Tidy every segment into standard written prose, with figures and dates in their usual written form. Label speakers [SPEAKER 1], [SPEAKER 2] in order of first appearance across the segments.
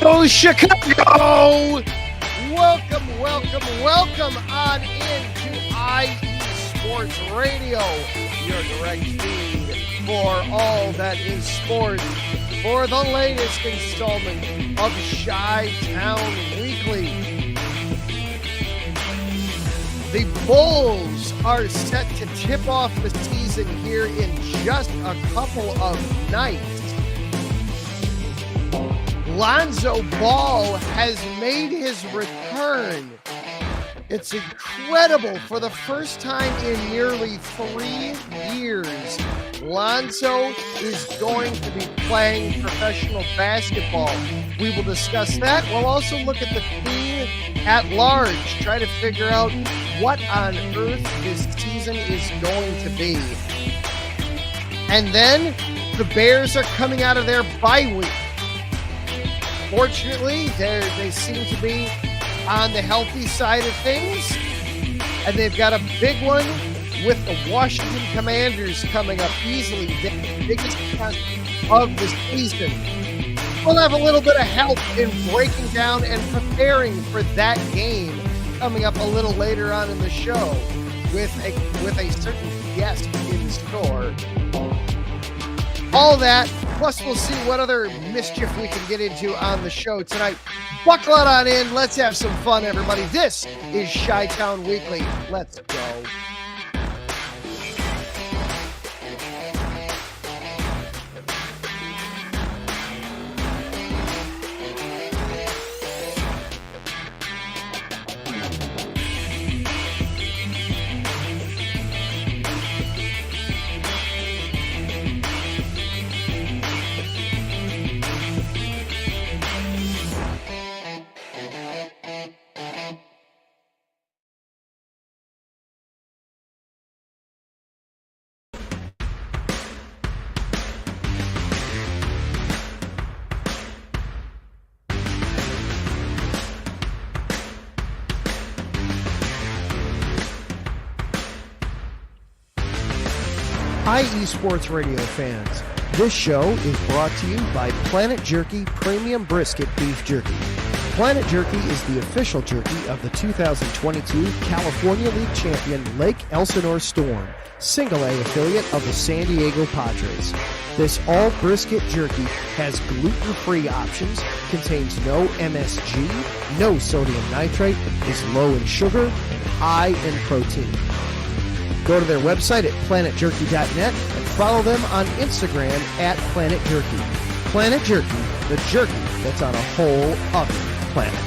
[SPEAKER 1] Oh, Chicago! Welcome on into IE Sports Radio, your direct feed for all that is sports, for the latest installment of Chi-Town Weekly. The Bulls are set to tip off the season here in just a couple of nights. Lonzo Ball has made his return. It's incredible. For the first time in nearly 3 years, Lonzo is going to be playing professional basketball. We will discuss that. We'll also look at the team at large, try to figure out what on earth this season is going to be. And then the Bears are coming out of their bye week. Fortunately, they seem to be on the healthy side of things, and they've got a big one with the Washington Commanders coming up, easily the biggest test of the season. We'll have a little bit of help in breaking down and preparing for that game coming up a little later on in the show with a certain guest in store. All that, plus we'll see what other mischief we can get into on the show tonight. Buckle on in. Let's have some fun, everybody. This is Chi-Town Weekly. Let's go. Hi, eSports Radio fans. This show is brought to you by Planet Jerky Premium Brisket Beef Jerky. Planet Jerky is the official jerky of the 2022 California League champion Lake Elsinore Storm, single-A affiliate of the San Diego Padres. This all-brisket jerky has gluten-free options, contains no MSG, no sodium nitrate, is low in sugar, and high in protein. Go to their website at planetjerky.net and follow them on Instagram at Planet Jerky. Planet Jerky, the jerky that's on a whole other planet.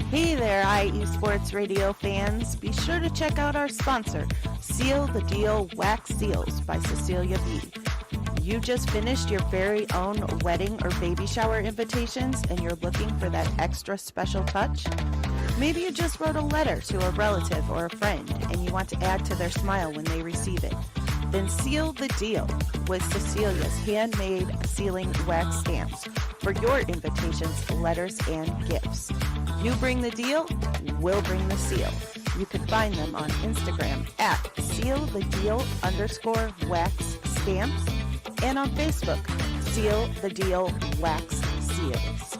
[SPEAKER 2] Hey there, IE Sports Radio fans. Be sure to check out our sponsor, Seal the Deal Wax Seals by Cecilia B. You just finished your very own wedding or baby shower invitations and you're looking for that extra special touch? Maybe you just wrote a letter to a relative or a friend and you want to add to their smile when they receive it. Then seal the deal with Cecilia's handmade sealing wax stamps for your invitations, letters, and gifts. You bring the deal, we'll bring the seal. You can find them on Instagram at sealthedeal_wax stamps and on Facebook, Seal the Deal Wax Seals.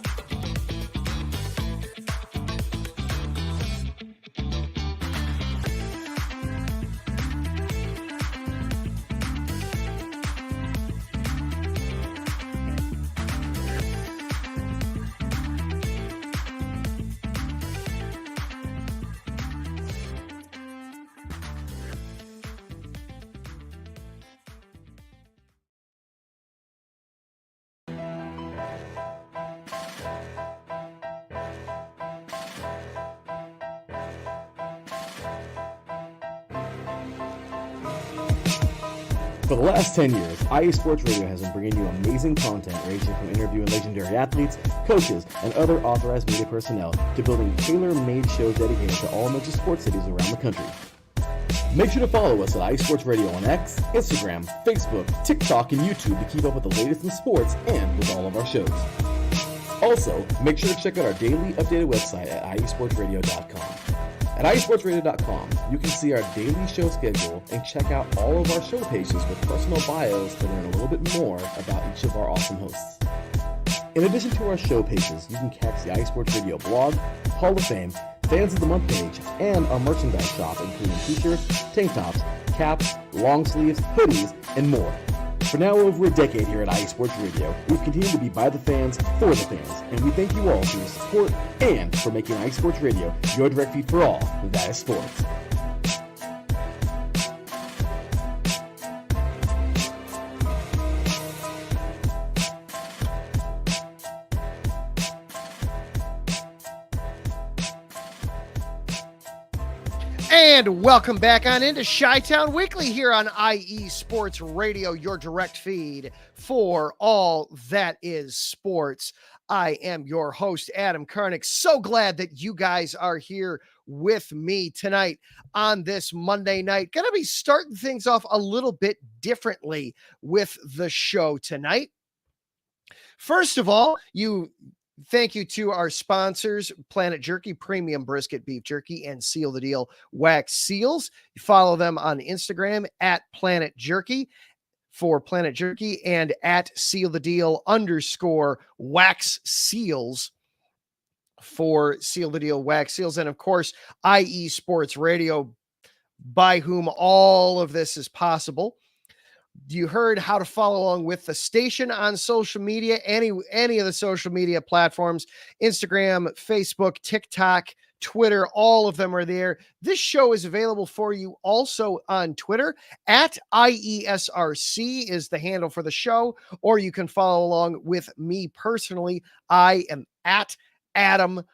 [SPEAKER 3] For the last 10 years, IE Sports Radio has been bringing you amazing content ranging from interviewing legendary athletes, coaches, and other authorized media personnel to building tailor-made shows dedicated to all major sports cities around the country. Make sure to follow us at IE Sports Radio on X, Instagram, Facebook, TikTok, and YouTube to keep up with the latest in sports and with all of our shows. Also, make sure to check out our daily updated website at iesportsradio.com. At iesportsradio.com, you can see our daily show schedule and check out all of our show pages with personal bios to learn a little bit more about each of our awesome hosts. In addition to our show pages, you can catch the iSports Radio blog, Hall of Fame, Fans of the Month page, and our merchandise shop, including t-shirts, tank tops, caps, long sleeves, hoodies, and more. For now over a decade here at IE Sports Radio, we've continued to be by the fans, for the fans, and we thank you all for your support and for making IE Sports Radio your direct feed for all that is sports.
[SPEAKER 1] And welcome back on into Chi-Town Weekly here on IE Sports Radio, your direct feed for all that is sports. I am your host, Adam Karnick. So glad that you guys are here with me tonight on this Monday night. Going to be starting things off a little bit differently with the show tonight. First of all, thank you to our sponsors, Planet Jerky, Premium Brisket Beef Jerky, and Seal the Deal Wax Seals. You follow them on Instagram at Planet Jerky for Planet Jerky and at Seal the Deal _Wax Seals for Seal the Deal Wax Seals. And of course, IE Sports Radio, by whom all of this is possible. You heard how to follow along with the station on social media, any of the social media platforms, Instagram, Facebook, TikTok, Twitter, all of them are there. This show is available for you also on Twitter at IESRC is the handle for the show, or you can follow along with me personally. I am at Adam_Karnick.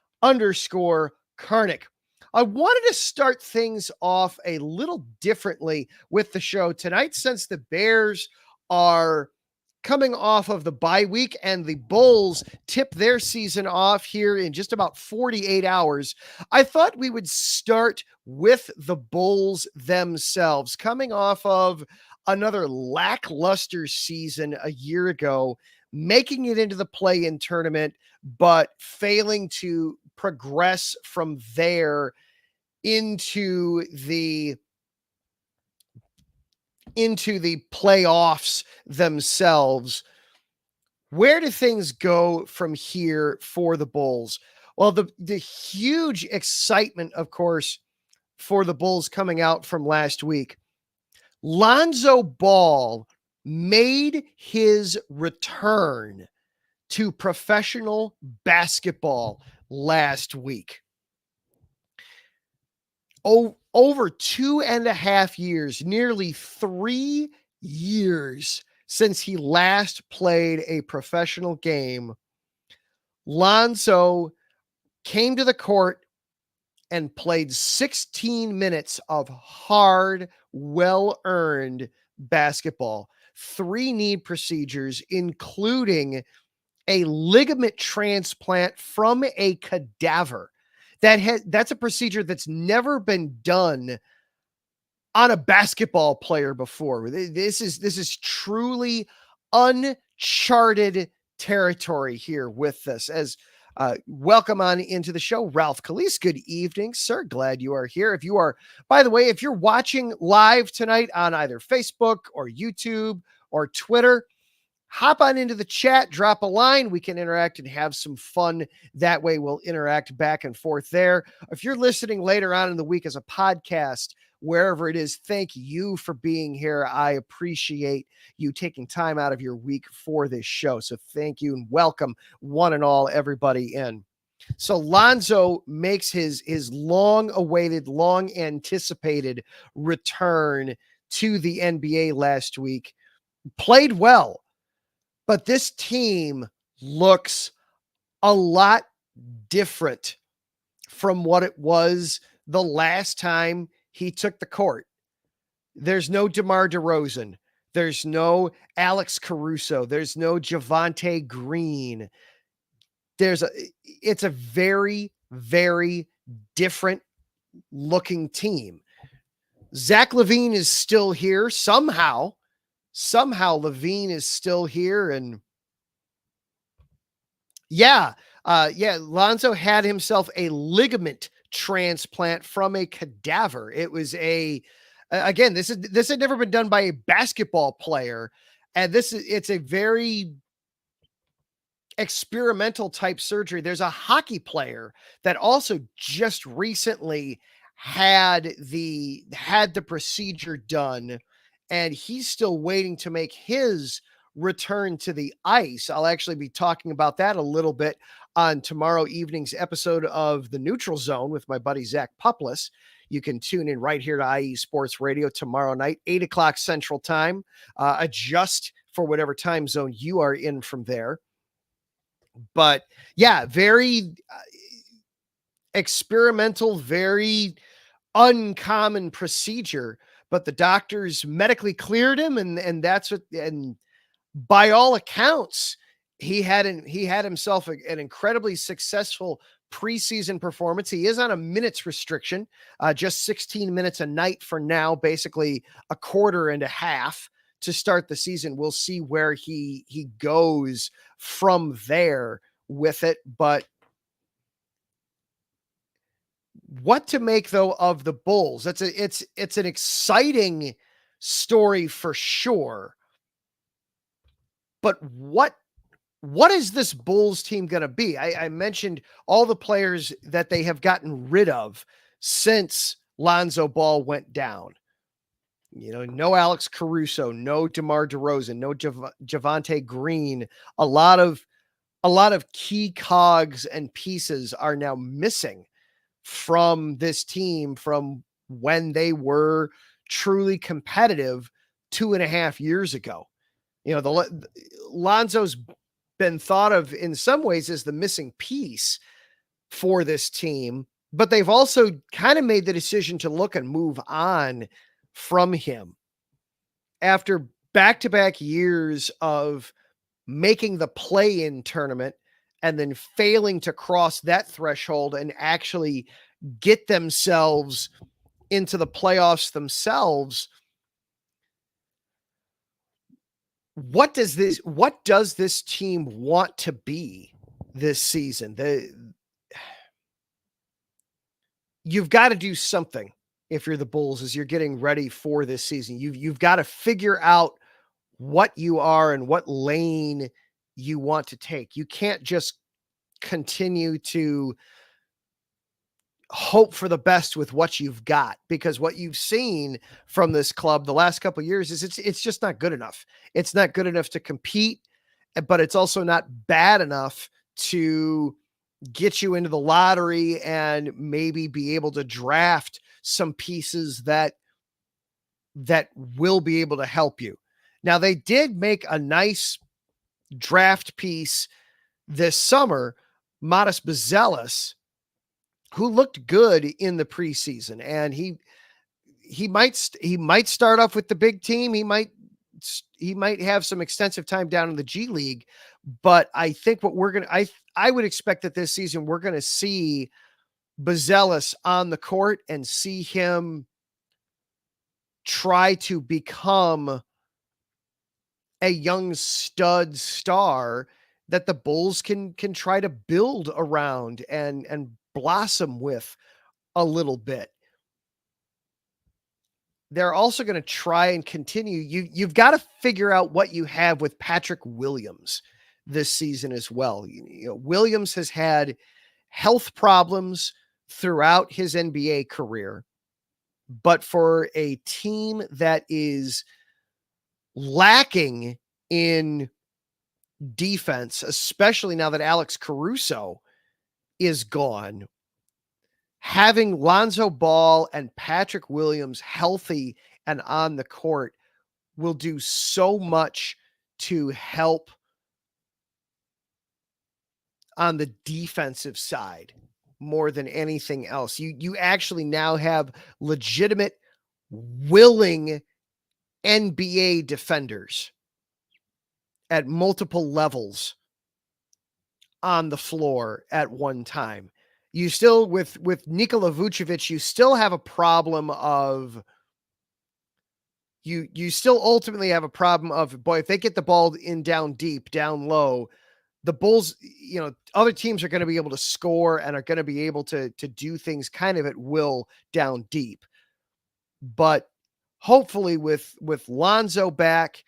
[SPEAKER 1] I wanted to start things off a little differently with the show tonight, since the Bears are coming off of the bye week and the Bulls tip their season off here in just about 48 hours. I thought we would start with the Bulls themselves, coming off of another lackluster season a year ago, making it into the play-in tournament, but failing to progress from there into the playoffs themselves. Where do things go from here for the Bulls? Well, the huge excitement, of course, for the Bulls coming out from last week. Lonzo Ball made his return to professional basketball last week. Over 2.5 years, nearly 3 years since he last played a professional game, Lonzo came to the court and played 16 minutes of hard, well-earned basketball. 3 knee procedures, including a ligament transplant from a cadaver. That's a procedure that's never been done on a basketball player before. This is truly uncharted territory here with this. As welcome on into the show, Ralph Calise. Good evening, sir. Glad you are here. By the way, if you're watching live tonight on either Facebook or YouTube or Twitter, hop on into the chat, drop a line. We can interact and have some fun. That way we'll interact back and forth there. If you're listening later on in the week as a podcast, wherever it is, thank you for being here. I appreciate you taking time out of your week for this show. So thank you and welcome one and all, everybody in. So Lonzo makes his long-awaited, long-anticipated return to the NBA last week. Played well. But this team looks a lot different from what it was the last time he took the court. There's no DeMar DeRozan. There's no Alex Caruso. There's no Javonte Green. It's a very, very different looking team. Zach Lavine is still here somehow. Somehow Lavine is still here. And Lonzo had himself a ligament transplant from a cadaver. It was again, this had never been done by a basketball player. And it's a very experimental type surgery. There's a hockey player that also just recently had the procedure done, and he's still waiting to make his return to the ice. I'll actually be talking about that a little bit on tomorrow evening's episode of The Neutral Zone with my buddy Zach Puplis. You can tune in right here to IE Sports Radio tomorrow night, 8 o'clock Central Time. Adjust for whatever time zone you are in from there. But yeah, very experimental, very uncommon procedure, but the doctors medically cleared him. And that's what, and by all accounts, he had himself an incredibly successful preseason performance. He is on a minutes restriction, just 16 minutes a night for now, basically a quarter and a half to start the season. We'll see where he goes from there with it. But what to make though of the Bulls? It's an exciting story for sure. But what is this Bulls team going to be? I mentioned all the players that they have gotten rid of since Lonzo Ball went down. No Alex Caruso, no DeMar DeRozan, no Javonte Green. A lot of key cogs and pieces are now missing from this team from when they were truly competitive 2.5 years ago. Lonzo's been thought of in some ways as the missing piece for this team, but they've also kind of made the decision to look and move on from him after back-to-back years of making the play-in tournament and then failing to cross that threshold and actually get themselves into the playoffs themselves. What does this team want to be this season? You've got to do something if you're the Bulls as you're getting ready for this season. You've got to figure out what you are and what lane you want to take. You can't just continue to hope for the best with what you've got, because what you've seen from this club the last couple of years is it's just not good enough. It's not good enough to compete, but it's also not bad enough to get you into the lottery and maybe be able to draft some pieces that will be able to help you. Now, they did make a nice draft piece this summer, Matas Buzelis, who looked good in the preseason, and he might start off with the big team. He might have some extensive time down in the G League, but I think I would expect that this season we're going to see Buzelis on the court and see him try to become a young stud star that the Bulls can try to build around and blossom with a little bit. They're also going to try and continue. You've got to figure out what you have with Patrick Williams this season as well. Williams has had health problems throughout his NBA career, but for a team that is lacking in defense, especially now that Alex Caruso is gone, having Lonzo Ball and Patrick Williams healthy and on the court will do so much to help on the defensive side more than anything else. You actually now have legitimate, willing NBA defenders at multiple levels on the floor at one time. You still, with Nikola Vucevic, you still have a problem of, you still ultimately have a problem of, boy, if they get the ball in down deep, down low, the Bulls, other teams are going to be able to score and are going to be able to do things kind of at will down deep. But hopefully with Lonzo back,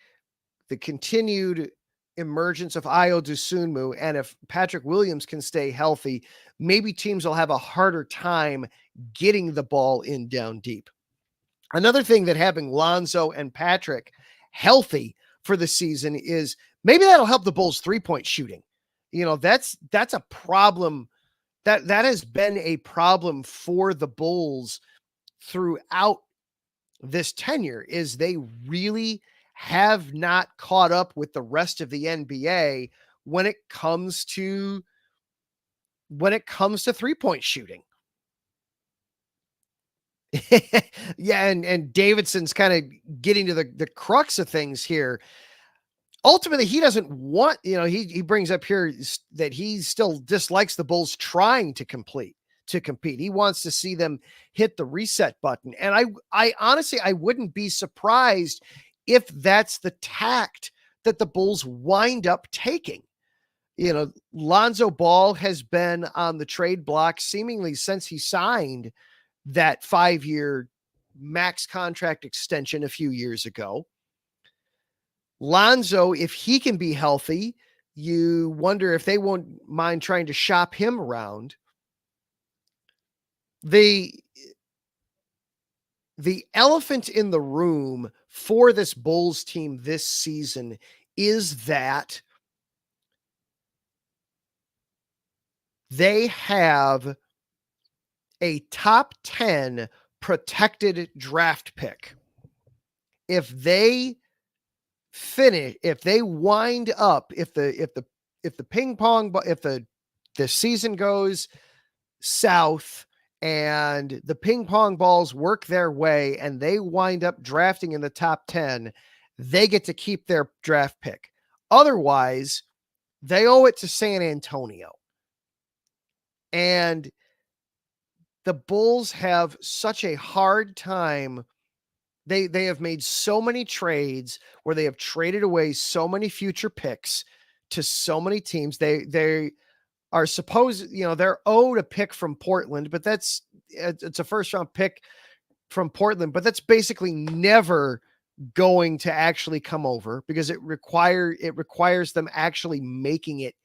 [SPEAKER 1] the continued emergence of Ayo Dosunmu, and if Patrick Williams can stay healthy, maybe teams will have a harder time getting the ball in down deep. Another thing that having Lonzo and Patrick healthy for the season is maybe that'll help the Bulls 3-point shooting. That's a problem that has been a problem for the Bulls throughout this tenure, is they really have not caught up with the rest of the NBA when it comes to 3-point shooting. Yeah, and Davidson's kind of getting to the crux of things here. Ultimately, he doesn't want, he brings up here that he still dislikes the Bulls trying to compete. He wants to see them hit the reset button. And I honestly, I wouldn't be surprised if that's the tact that the Bulls wind up taking. Lonzo Ball has been on the trade block seemingly since he signed that 5-year max contract extension a few years ago. Lonzo, if he can be healthy, you wonder if they won't mind trying to shop him around. The elephant in the room for this Bulls team this season is that they have a top 10 protected draft pick. If the season goes south and the ping pong balls work their way and they wind up drafting in the top 10, they get to keep their draft pick. Otherwise, they owe it to San Antonio. And the Bulls have such a hard time. They have made so many trades where they have traded away so many future picks to so many teams. They are supposed, they're owed a pick from Portland, but it's a first round pick from Portland, but that's basically never going to actually come over because it requires them actually making it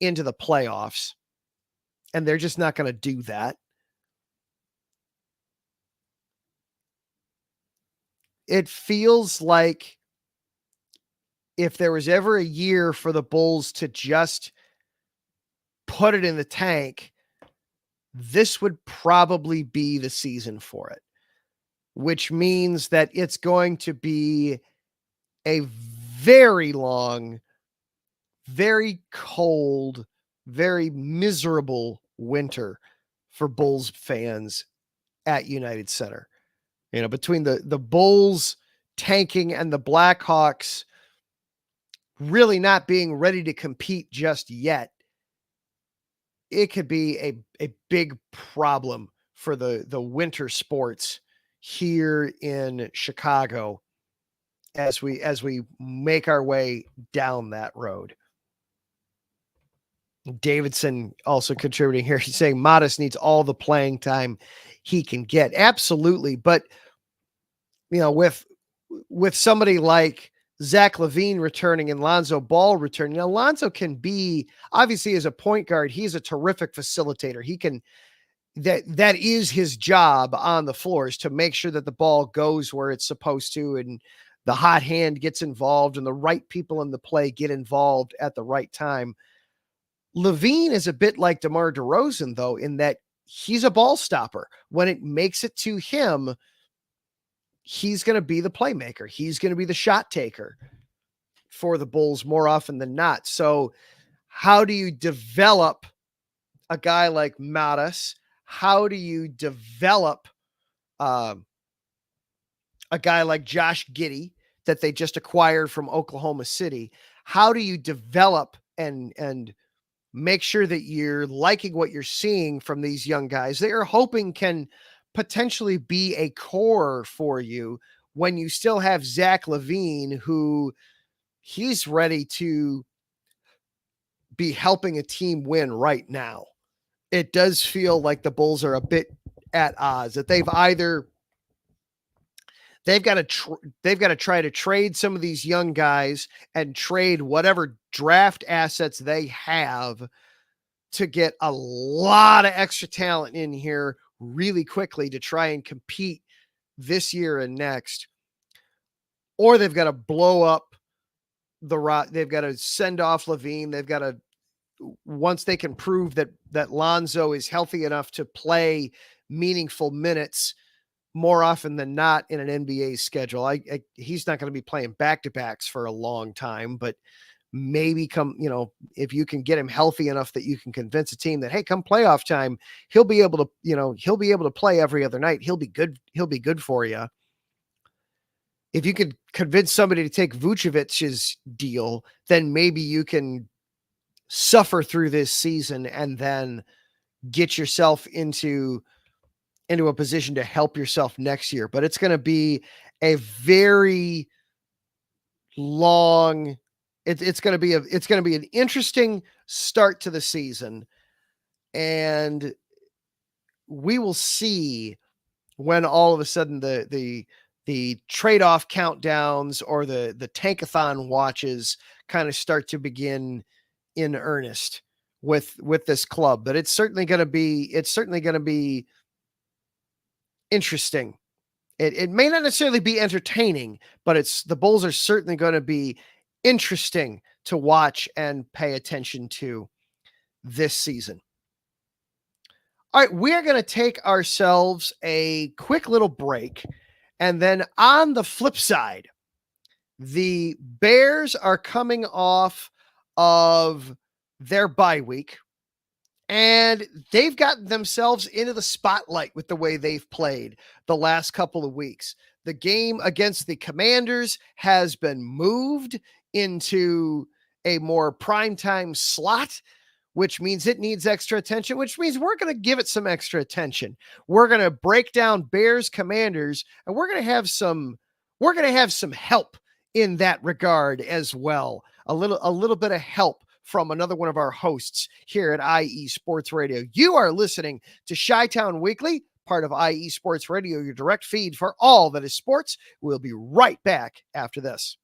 [SPEAKER 1] into the playoffs. And they're just not going to do that. It feels like if there was ever a year for the Bulls to just put it in the tank, this would probably be the season for it, which means that it's going to be a very long, very cold, very miserable winter for Bulls fans at United Center. Between the Bulls tanking and the Blackhawks really not being ready to compete just yet, it could be a big problem for the winter sports here in Chicago as we make our way down that road. Davidson also contributing here. He's saying Matas needs all the playing time he can get. Absolutely. But, with somebody like Zach Lavine returning and Lonzo Ball returning, Lonzo can be, obviously as a point guard, he's a terrific facilitator. He can, that is his job on the floor, is to make sure that the ball goes where it's supposed to and the hot hand gets involved and the right people in the play get involved at the right time. Lavine is a bit like DeMar DeRozan, though, in that he's a ball stopper. When it makes it to him, he's going to be the playmaker. He's going to be the shot taker for the Bulls more often than not. So how do you develop a guy like Matas? How do you develop a guy like Josh Giddey that they just acquired from Oklahoma City. How do you develop and make sure that you're liking what you're seeing from these young guys they are hoping can potentially be a core for you when you still have Zach Lavine, who he's ready to be helping a team win right now? It does feel like the Bulls are a bit at odds, that they've got to try to trade some of these young guys and trade whatever draft assets they have to get a lot of extra talent in here really quickly to try and compete this year and next. Or they've got to blow up the rock. They've got to send off Lavine. They've got to, once they can prove that Lonzo is healthy enough to play meaningful minutes more often than not in an NBA schedule. He's not going to be playing back-to-backs for a long time, but maybe if you can get him healthy enough that you can convince a team that, hey, come playoff time, he'll be able to play every other night. He'll be good for you. If you could convince somebody to take Vucevic's deal, then maybe you can suffer through this season and then get yourself into a position to help yourself next year. But it's going to be a very long, it's going to be an interesting start to the season. And we will see when all of a sudden the trade-off countdowns or the tankathon watches kind of start to begin in earnest with this club. But it's certainly going to be interesting. It may not necessarily be entertaining, but the Bulls are certainly going to be interesting to watch and pay attention to this season. All right, we are going to take ourselves a quick little break. And then on the flip side, the Bears are coming off of their bye week, and they've gotten themselves into the spotlight with the way they've played the last couple of weeks. The game against the Commanders has been moved into a more primetime slot, which means it needs extra attention, which means we're going to give it some extra attention. We're going to break down Bears Commanders, and we're going to have some help in that regard as well. A little bit of help from another one of our hosts here at IE Sports Radio. You are listening to Chi-Town Weekly, part of IE Sports Radio, your direct feed for all that is sports. We'll be right back after this.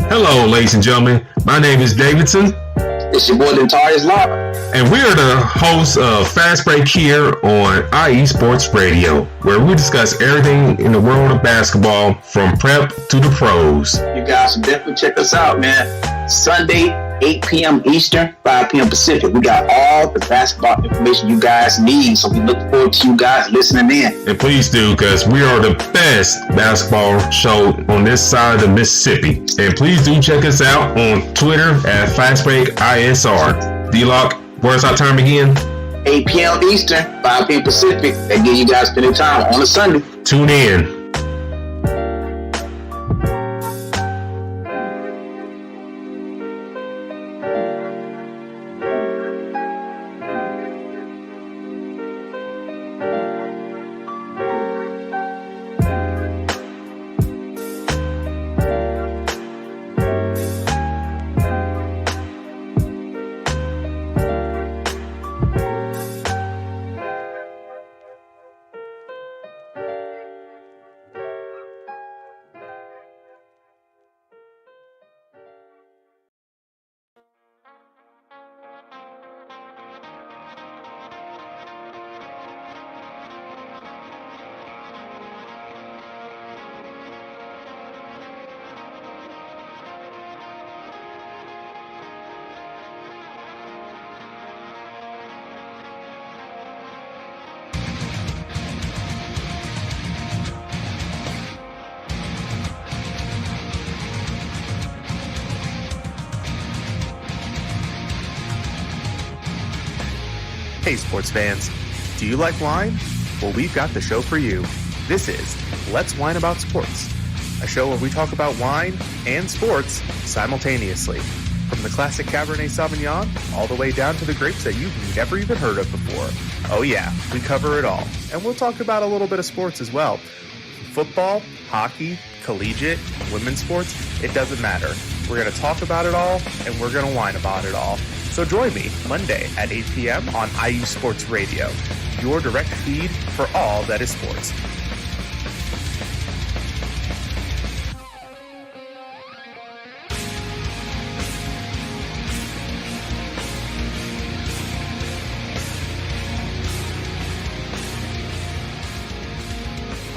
[SPEAKER 4] Hello, ladies and gentlemen. My name is Davidson.
[SPEAKER 5] It's your boy, Lentarius Live.
[SPEAKER 4] And we are the hosts of Fast Break here on IE Sports Radio, where we discuss everything in the world of basketball from prep to the pros.
[SPEAKER 5] You guys should definitely check us out, man. Sunday, 8 p.m. Eastern, 5 p.m. Pacific. We got all the basketball information you guys need, so we look forward to you guys listening in.
[SPEAKER 4] And please do, because we are the best basketball show on this side of the Mississippi. And please do check us out on Twitter at FastBreakISR. D-Lock, where's our time again?
[SPEAKER 5] 8 p.m. Eastern, 5 p.m. Pacific. That gives you guys plenty of time on a Sunday.
[SPEAKER 4] Tune in.
[SPEAKER 6] Hey sports fans, do you like wine? Well, we've got the show for you. This is Let's Wine About Sports, a show where we talk about wine and sports simultaneously. From the classic Cabernet Sauvignon all the way down to the grapes that you've never even heard of before. Oh yeah, we cover it all. And we'll talk about a little bit of sports as well. Football, hockey, collegiate, women's sports, it doesn't matter. We're going to talk about it all, and we're going to whine about it all. So join me Monday at 8 p.m. on IU Sports Radio, your direct feed for all that is sports.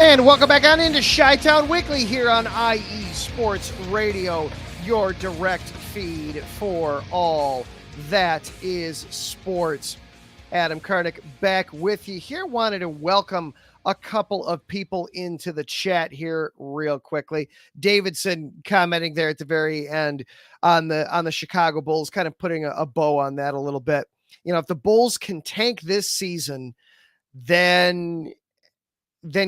[SPEAKER 1] And welcome back on into Chi-Town Weekly here on IE Sports Radio, your direct feed for all that is sports. Adam Karnick back with you here. Wanted to welcome a couple of people into the chat here real quickly. Davidson commenting there at the very end on the Chicago Bulls, kind of putting a bow on that a little bit. You know, if the Bulls can tank this season, then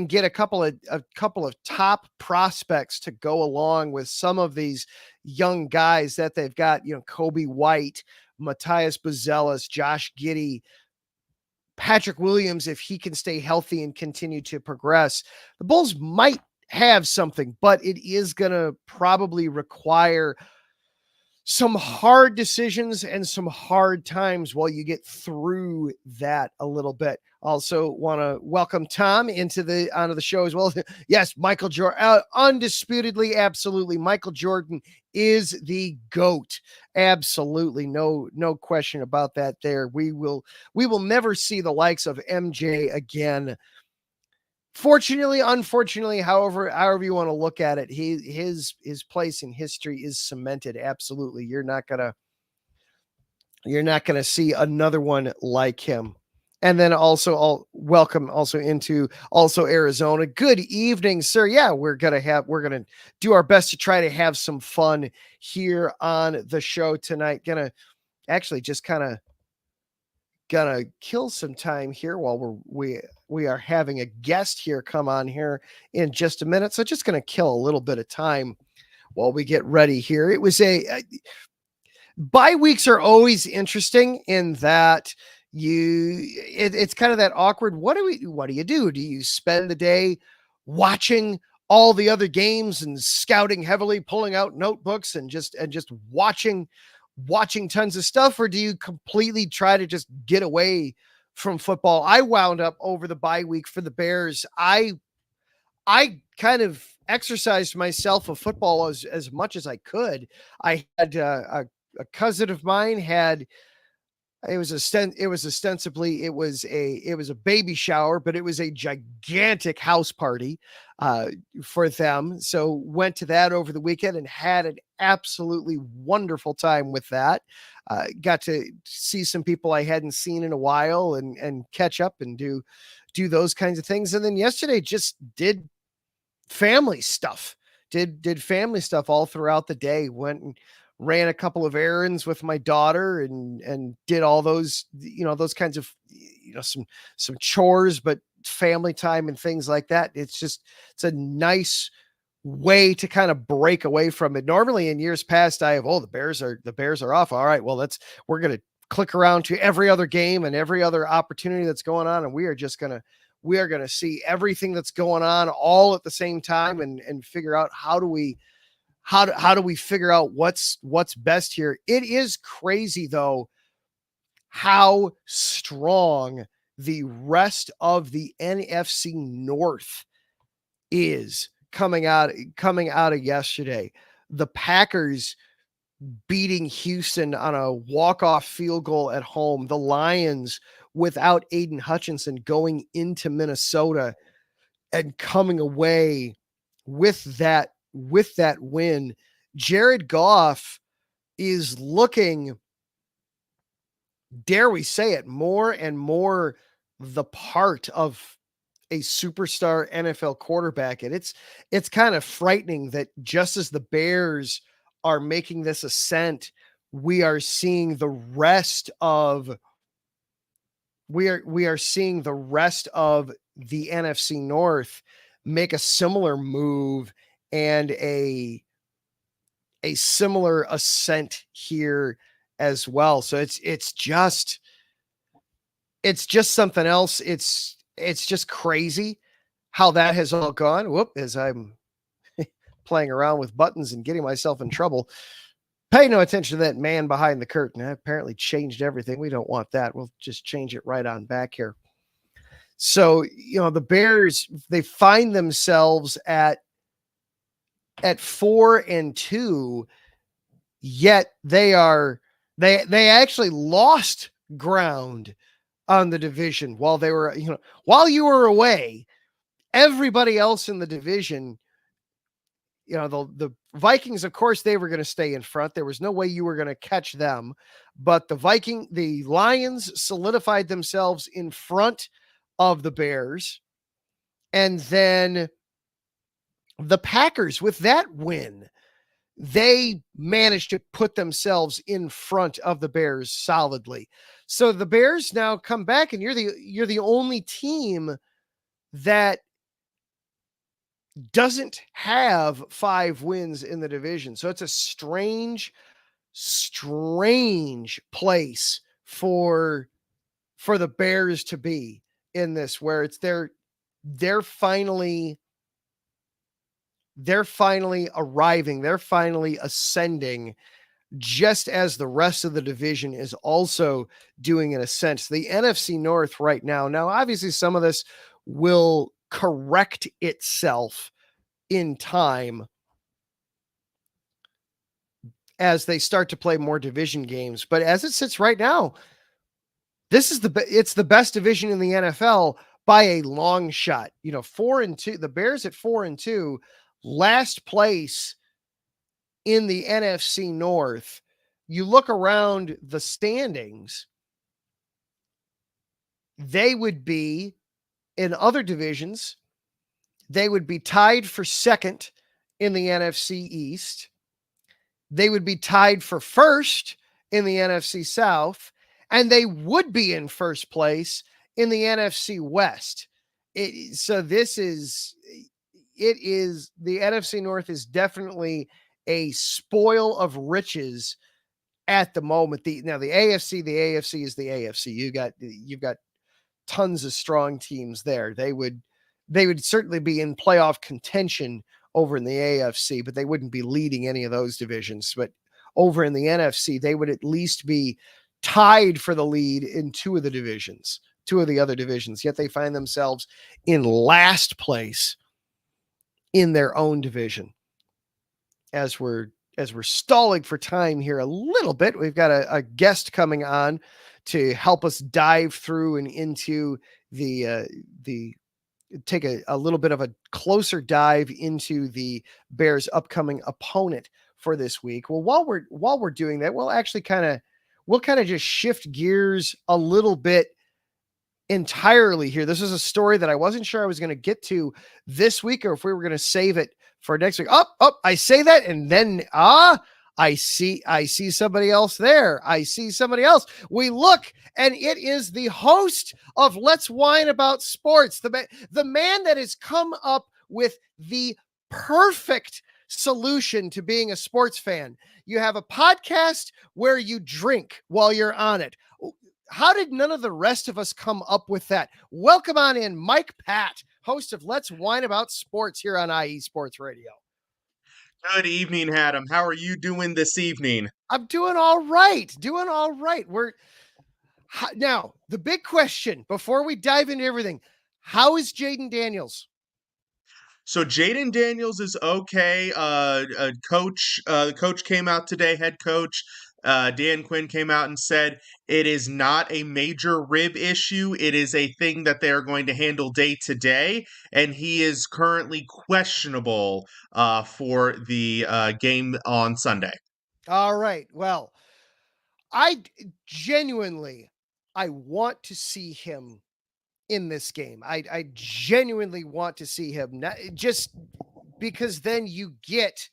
[SPEAKER 1] get a couple of top prospects to go along with some of these young guys that they've got, you know, Kobe White, Matas Buzelis, Josh Giddey, Patrick Williams, if he can stay healthy and continue to progress. The Bulls might have something, but it is going to probably require some hard decisions and some hard times while you get through that a little bit. Also want to welcome Tom onto the show as well. Yes, Michael Jordan, undisputedly, absolutely. Michael Jordan is the GOAT. Absolutely. No question about that there. We will never see the likes of MJ again. Fortunately, unfortunately, however you want to look at it, his place in history is cemented. Absolutely. You're not gonna see another one like him. And then also I'll welcome also into Arizona. Good evening, sir. Yeah, we're going to do our best to try to have some fun here on the show tonight. Gonna actually just kind of kill some time here while we are having a guest here come on here in just a minute. So just going to kill a little bit of time while we get ready here. It was bye weeks are always interesting in that it's kind of that awkward. What do you do? Do you spend the day watching all the other games and scouting heavily, pulling out notebooks and just watching tons of stuff, or do you completely try to just get away from football? I wound up over the bye week for the Bears. I kind of exercised myself of football as much as I could. I had a cousin of mine had. It was ostensibly a baby shower, but it was a gigantic house party for them. So went to that over the weekend and had an absolutely wonderful time with that. Got to see some people I hadn't seen in a while and catch up and do those kinds of things. And then yesterday just did family stuff. Did family stuff all throughout the day. Went and ran a couple of errands with my daughter and did all those, those kinds of, some chores, but family time and things like that. It's a nice way to kind of break away from it. Normally in years past, I have, the Bears are off. All right, well, we're going to click around to every other game and every other opportunity that's going on. And we are going to see everything that's going on all at the same time and figure out how do we figure out what's best here. It is crazy though, how strong the rest of the NFC North is coming out of yesterday. The Packers beating Houston on a walk-off field goal at home. The Lions without Aiden Hutchinson going into Minnesota and coming away with that win. Jared Goff is looking, dare we say it, more and more the part of a superstar NFL quarterback. And it's kind of frightening that just as the Bears are making this ascent, we are seeing the rest of we are seeing the rest of the NFC North make a similar move and a similar ascent here as well. So it's just something else. It's just crazy how that has all gone. Whoop, as I'm playing around with buttons and getting myself in trouble. Pay no attention to that man behind the curtain. I apparently changed everything. We don't want that. We'll just change it right on back here. So, the Bears, they find themselves at 4-2, yet they actually lost ground on the division while they were, while you were away. Everybody else in the division, the Vikings, of course, they were going to stay in front. There was no way you were going to catch them, but the Lions solidified themselves in front of the Bears. And then the Packers, with that win, they managed to put themselves in front of the Bears solidly. So the Bears now come back, and you're the only team that doesn't have 5 wins in the division. So it's a strange place for the Bears to be in this, where it's they're finally arriving, they're finally ascending, just as the rest of the division is also doing an ascent. The NFC North right now, obviously some of this will correct itself in time as they start to play more division games. But as it sits right now, this is it's the best division in the NFL by a long shot. 4-2, the Bears at 4-2, last place in the NFC North. You look around the standings, they would be in other divisions. They would be tied for second in the NFC East. They would be tied for first in the NFC South, and they would be in first place in the NFC West. The NFC North is definitely a spoil of riches at the moment. The AFC is the AFC. You've got tons of strong teams there. They would certainly be in playoff contention over in the AFC, but they wouldn't be leading any of those divisions. But over in the NFC, they would at least be tied for the lead in two of the other divisions, yet they find themselves in last place in their own division. As we're stalling for time here a little bit, we've got a guest coming on to help us dive through and into take a little bit of a closer dive into the Bears' upcoming opponent for this week. Well, while we're doing that, we'll kind of just shift gears a little bit entirely here. This is a story that I wasn't sure I was going to get to this week, or if we were going to save it for next week. I say that, and then I see somebody else there. I see somebody else. We look, and it is the host of Let's Whine About Sports, the man that has come up with the perfect solution to being a sports fan. You have a podcast where you drink while you're on it. How did none of the rest of us come up with that? Welcome on in, Mike Patt, host of Let's Whine About Sports here on IE Sports Radio.
[SPEAKER 7] Good evening, Adam. How are you doing this evening?
[SPEAKER 1] I'm doing all right. Now, the big question before we dive into everything, how is Jayden Daniels?
[SPEAKER 7] So Jayden Daniels is okay. The coach came out today, head coach, Dan Quinn came out and said it is not a major rib issue. It is a thing that they are going to handle day to day, and he is currently questionable for the game on Sunday.
[SPEAKER 1] All right. Well, I want to see him in this game. I genuinely want to see him, not just because then you get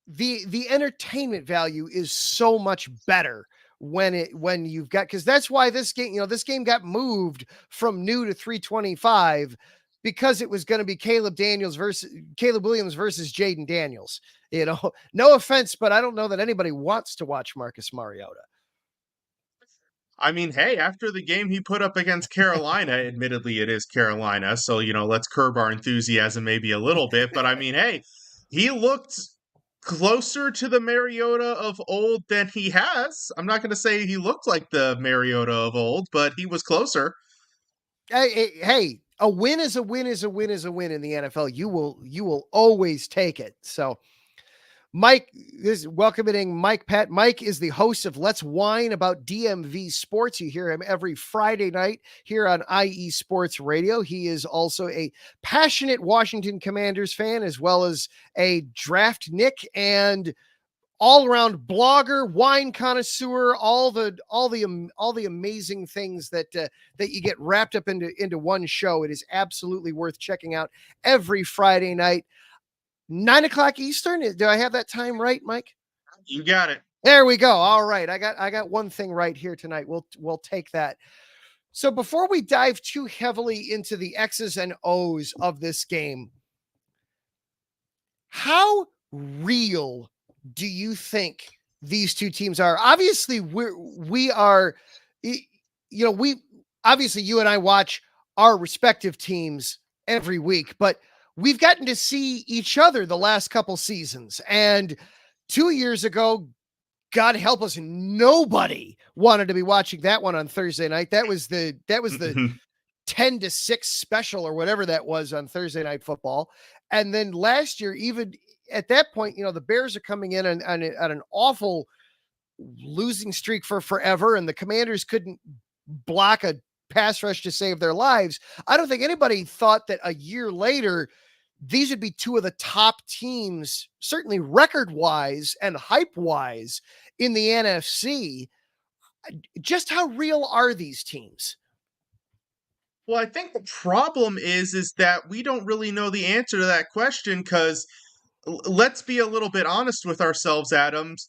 [SPEAKER 1] the entertainment value is so much better when you've got, because that's why this game got moved from new to 325, because it was going to be Caleb Williams versus Jayden Daniels. No offense, but I don't know that anybody wants to watch Marcus Mariota.
[SPEAKER 7] I mean, hey, after the game he put up against Carolina, admittedly it is Carolina, so let's curb our enthusiasm maybe a little bit. But I mean, hey, he looked closer to the Mariota of old than he has. I'm not going to say he looked like the Mariota of old, but he was closer.
[SPEAKER 1] Hey, a win is a win is a win is a win in the NFL. You will always take it. So Mike is welcoming Mike Patt. Mike is the host of Let's Whine About DMV Sports. You hear him every Friday night here on IE Sports Radio. He is also a passionate Washington Commanders fan, as well as a draft Nick and all-around blogger, wine connoisseur, all the amazing things that you get wrapped up into one show. It is absolutely worth checking out every Friday night. 9:00 Eastern. Do I have that time right, Mike?
[SPEAKER 7] You got it.
[SPEAKER 1] There we go. All right. I got one thing right here tonight. We'll take that. So before we dive too heavily into the X's and O's of this game, how real do you think these two teams are? Obviously, we are, obviously you and I watch our respective teams every week, but we've gotten to see each other the last couple seasons. And 2 years ago, God help us, nobody wanted to be watching that one on Thursday night. That was the 10-6 special or whatever that was on Thursday Night Football. And then last year, even at that point, the Bears are coming in on an awful losing streak for forever, and the Commanders couldn't block a pass rush to save their lives. I don't think anybody thought that a year later these would be two of the top teams, certainly record-wise and hype-wise, in the NFC. Just how real are these teams?
[SPEAKER 7] Well, I think the problem is that we don't really know the answer to that question, because let's be a little bit honest with ourselves, Adams.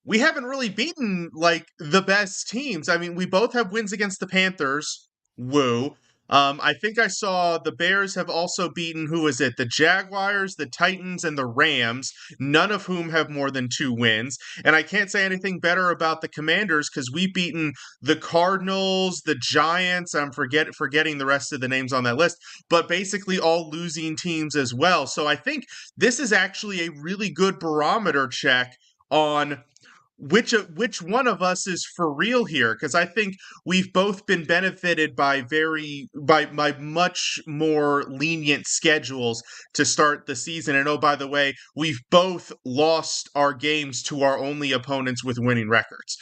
[SPEAKER 7] We haven't really beaten the best teams. I mean, we both have wins against the Panthers. Woo. I think I saw the Bears have also beaten, who is it? The Jaguars, the Titans, and the Rams, none of whom have more than 2 wins. And I can't say anything better about the Commanders, because we've beaten the Cardinals, the Giants. I'm forgetting the rest of the names on that list, but basically all losing teams as well. So I think this is actually a really good barometer check on which one of us is for real here, because I think we've both been benefited by much more lenient schedules to start the season. And oh, by the way, we've both lost our games to our only opponents with winning records.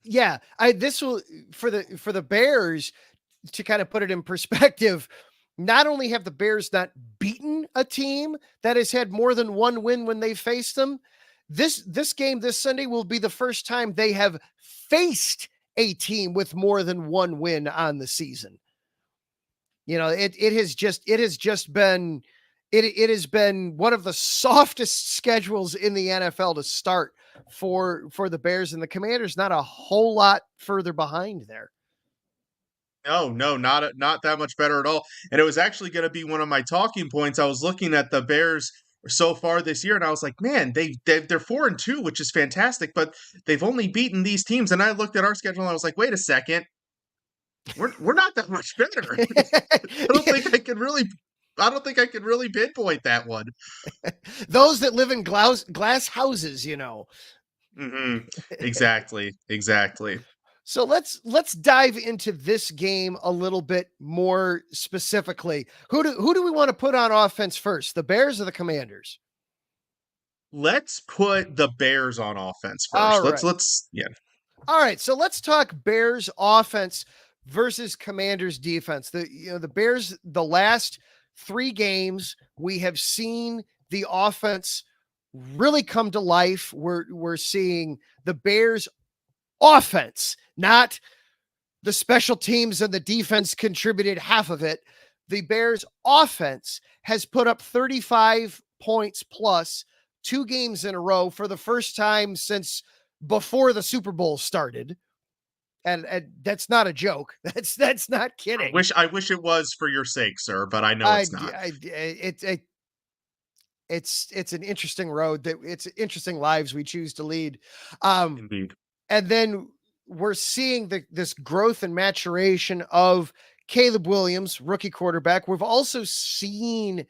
[SPEAKER 1] Yeah, this will for the Bears, to kind of put it in perspective. Not only have the Bears not beaten a team that has had more than 1 win when they faced them, this game this Sunday will be the first time they have faced a team with more than 1 win on the season. It has been one of the softest schedules in the NFL to start for the Bears, and the Commanders not a whole lot further behind there.
[SPEAKER 7] No, not that much better at all. And it was actually going to be one of my talking points. I was looking at the Bears so far this year, and I was like, man, they're 4-2, which is fantastic, but they've only beaten these teams. And I looked at our schedule and I was like, wait a second, we're not that much better. I don't think I can really pinpoint that one.
[SPEAKER 1] Those that live in glass houses,
[SPEAKER 7] Mm-hmm. Exactly.
[SPEAKER 1] So let's dive into this game a little bit more specifically. Who do we want to put on offense first, the Bears or the Commanders?
[SPEAKER 7] Let's put the Bears on offense first.
[SPEAKER 1] All right.
[SPEAKER 7] Yeah.
[SPEAKER 1] All right, so let's talk Bears offense versus Commanders defense. The Bears, the last 3 games, we have seen the offense really come to life. We're seeing the Bears offense, not the special teams and the defense contributed half of it. The Bears offense has put up 35 points plus 2 games in a row for the first time since before the Super Bowl started. And that's not a joke. That's not kidding.
[SPEAKER 7] I wish it was for your sake, sir, but I know it's not.
[SPEAKER 1] It's an interesting road that it's interesting lives we choose to lead.
[SPEAKER 7] Indeed.
[SPEAKER 1] And then we're seeing this growth and maturation of Caleb Williams, rookie quarterback. We've also seen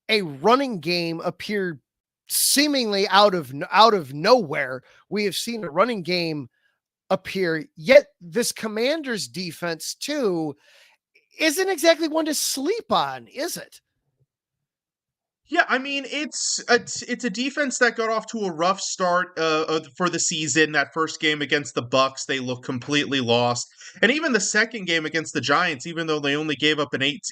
[SPEAKER 1] a running game appear seemingly out of nowhere. We have seen a running game appear, yet this Commanders defense too isn't exactly one to sleep on, is it?
[SPEAKER 7] Yeah, I mean it's a defense that got off to a rough start for the season. That first game against the Bucks, they looked completely lost, and even the second game against the Giants, even though they only gave up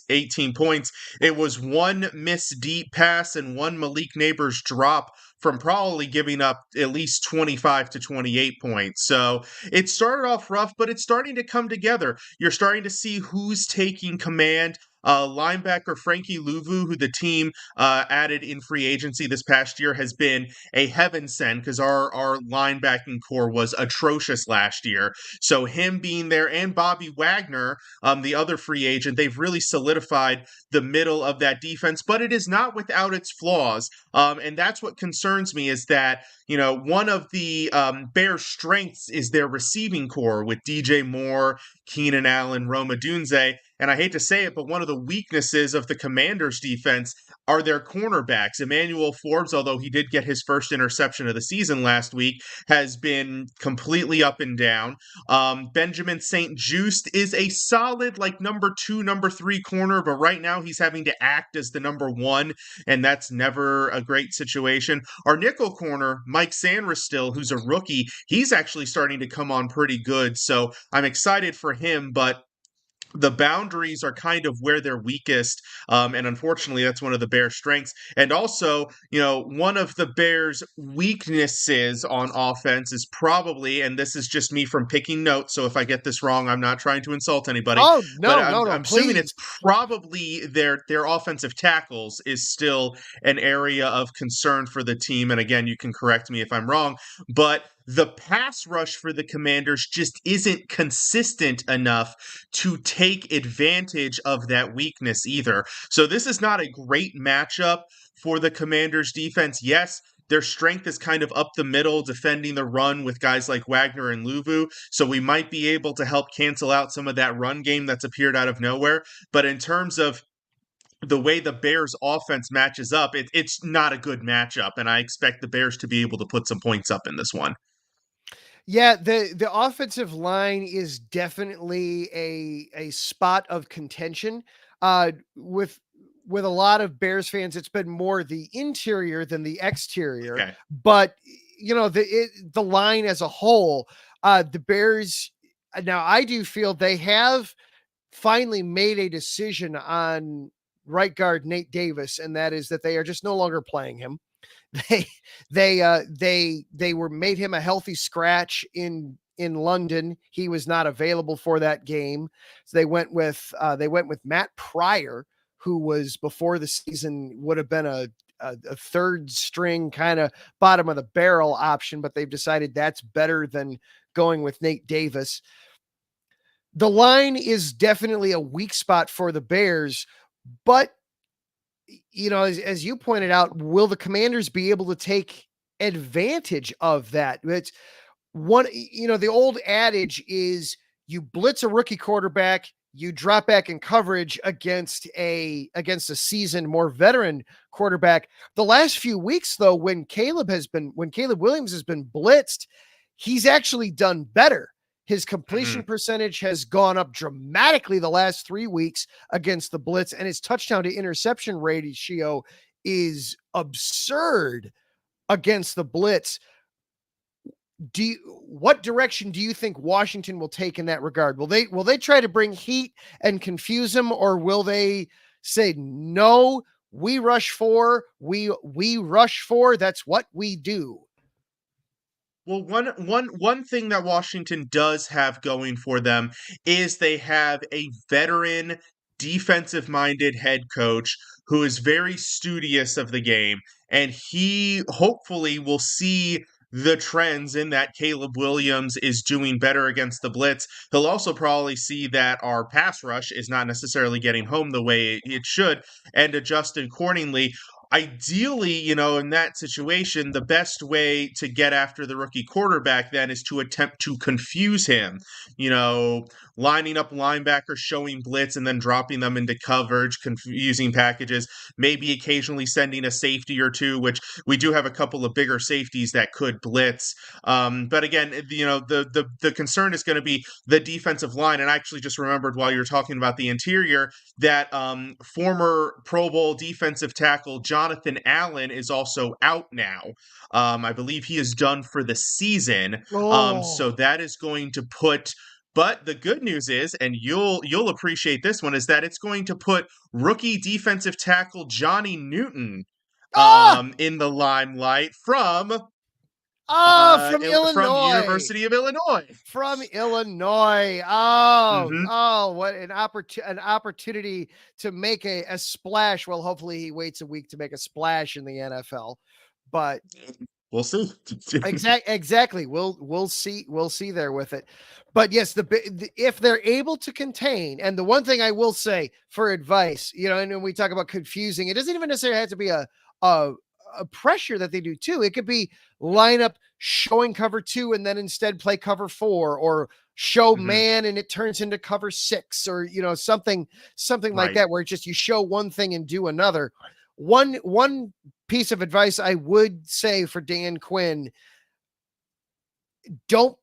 [SPEAKER 7] 18 points, it was one missed deep pass and one Malik Neighbors drop from probably giving up at least 25 to 28 points. So it started off rough, but it's starting to come together. You're starting to see who's taking command. Linebacker Frankie Louvu, who the team added in free agency this past year, has been a heaven send because our linebacking core was atrocious last year. So him being there and Bobby Wagner, the other free agent, they've really solidified the middle of that defense, but it is not without its flaws. And that's what concerns me is that, one of the Bears' strengths is their receiving core with DJ Moore, Keenan Allen, Rome Odunze. And I hate to say it, but one of the weaknesses of the Commanders' defense are their cornerbacks. Emmanuel Forbes, although he did get his first interception of the season last week, has been completely up and down. Benjamin St-Juste is a solid, number 2, number 3 corner, but right now he's having to act as the number 1, and that's never a great situation. Our nickel corner, Mike Sanristil, who's a rookie, he's actually starting to come on pretty good, so I'm excited for him, but the boundaries are kind of where they're weakest, and unfortunately, that's one of the Bears' strengths. And also, one of the Bears' weaknesses on offense is probably, and this is just me from picking notes, so if I get this wrong, I'm not trying to insult anybody.
[SPEAKER 1] Oh, no,
[SPEAKER 7] but I'm assuming
[SPEAKER 1] please.
[SPEAKER 7] it's probably their offensive tackles is still an area of concern for the team. And again, you can correct me if I'm wrong, but the pass rush for the Commanders just isn't consistent enough to take advantage of that weakness either. So this is not a great matchup for the Commanders defense. Yes, their strength is kind of up the middle, defending the run with guys like Wagner and Louvu. So we might be able to help cancel out some of that run game that's appeared out of nowhere. But in terms of the way the Bears offense matches up, it's not a good matchup. And I expect the Bears to be able to put some points up in this one.
[SPEAKER 1] Yeah, the offensive line is definitely a spot of contention. With a lot of Bears fans, it's been more the interior than the exterior.
[SPEAKER 7] Okay.
[SPEAKER 1] But the line as a whole, the Bears. Now, I do feel they have finally made a decision on right guard Nate Davis, and that is that they are just no longer playing him. They were made him a healthy scratch in London. He was not available for that game. So they went with Matt Pryor, who was before the season would have been a third string kind of bottom of the barrel option, but they've decided that's better than going with Nate Davis. The line is definitely a weak spot for the Bears, but as you pointed out, will the Commanders be able to take advantage of that? It's one, the old adage is you blitz a rookie quarterback, you drop back in coverage against a seasoned, more veteran quarterback. The last few weeks, though, when Caleb Williams has been blitzed, he's actually done better. His completion percentage has gone up dramatically the last 3 weeks against the blitz, and his touchdown to interception ratio is absurd against the blitz. What direction do you think Washington will take in that regard? Will they try to bring heat and confuse him, or will they say, no, we rush 4, we rush 4, that's what we do?
[SPEAKER 7] Well, one thing that Washington does have going for them is they have a veteran defensive-minded head coach who is very studious of the game, and he hopefully will see the trends in that Caleb Williams is doing better against the blitz. He'll also probably see that our pass rush is not necessarily getting home the way it should and adjust accordingly. Ideally, in that situation, the best way to get after the rookie quarterback then is to attempt to confuse him, lining up linebackers, showing blitz, and then dropping them into coverage, confusing packages, maybe occasionally sending a safety or two, which we do have a couple of bigger safeties that could blitz. But again, the concern is going to be the defensive line. And I actually just remembered while you were talking about the interior that former Pro Bowl defensive tackle Jonathan Allen is also out now. I believe he is done for the season. So that is going to put. But the good news is, and you'll appreciate this one, is that it's going to put rookie defensive tackle Johnny Newton in the limelight from
[SPEAKER 1] Illinois.
[SPEAKER 7] From University of Illinois.
[SPEAKER 1] From Illinois. Oh,
[SPEAKER 7] Mhm.
[SPEAKER 1] what an opportunity to make a splash. Well, hopefully he waits a week to make a splash in the NFL. But
[SPEAKER 7] we'll see.
[SPEAKER 1] Exactly. We'll see there with it. But yes, if they're able to contain, and the one thing I will say for advice, and when we talk about confusing, it doesn't even necessarily have to be a pressure that they do too. It could be line up showing cover 2 and then instead play cover 4, or show man and it turns into cover 6, or something like that, where it's just you show one thing and do another. One piece of advice I would say for Dan Quinn: don't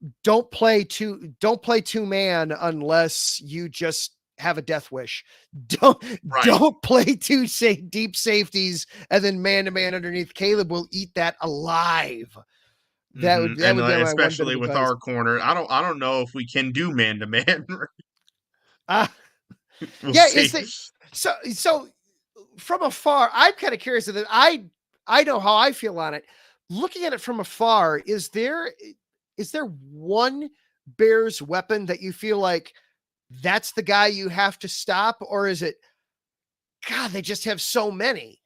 [SPEAKER 1] play two man unless you just have a death wish. Don't play two deep safeties and then man to man underneath. Caleb will eat that alive. That would be
[SPEAKER 7] especially with our corner. I don't know if we can do man to man.
[SPEAKER 1] So from afar, I'm kind of curious that I know how I feel on it. Looking at it from afar, is there one Bears weapon that you feel like that's the guy you have to stop, or is it, God, they just have so many?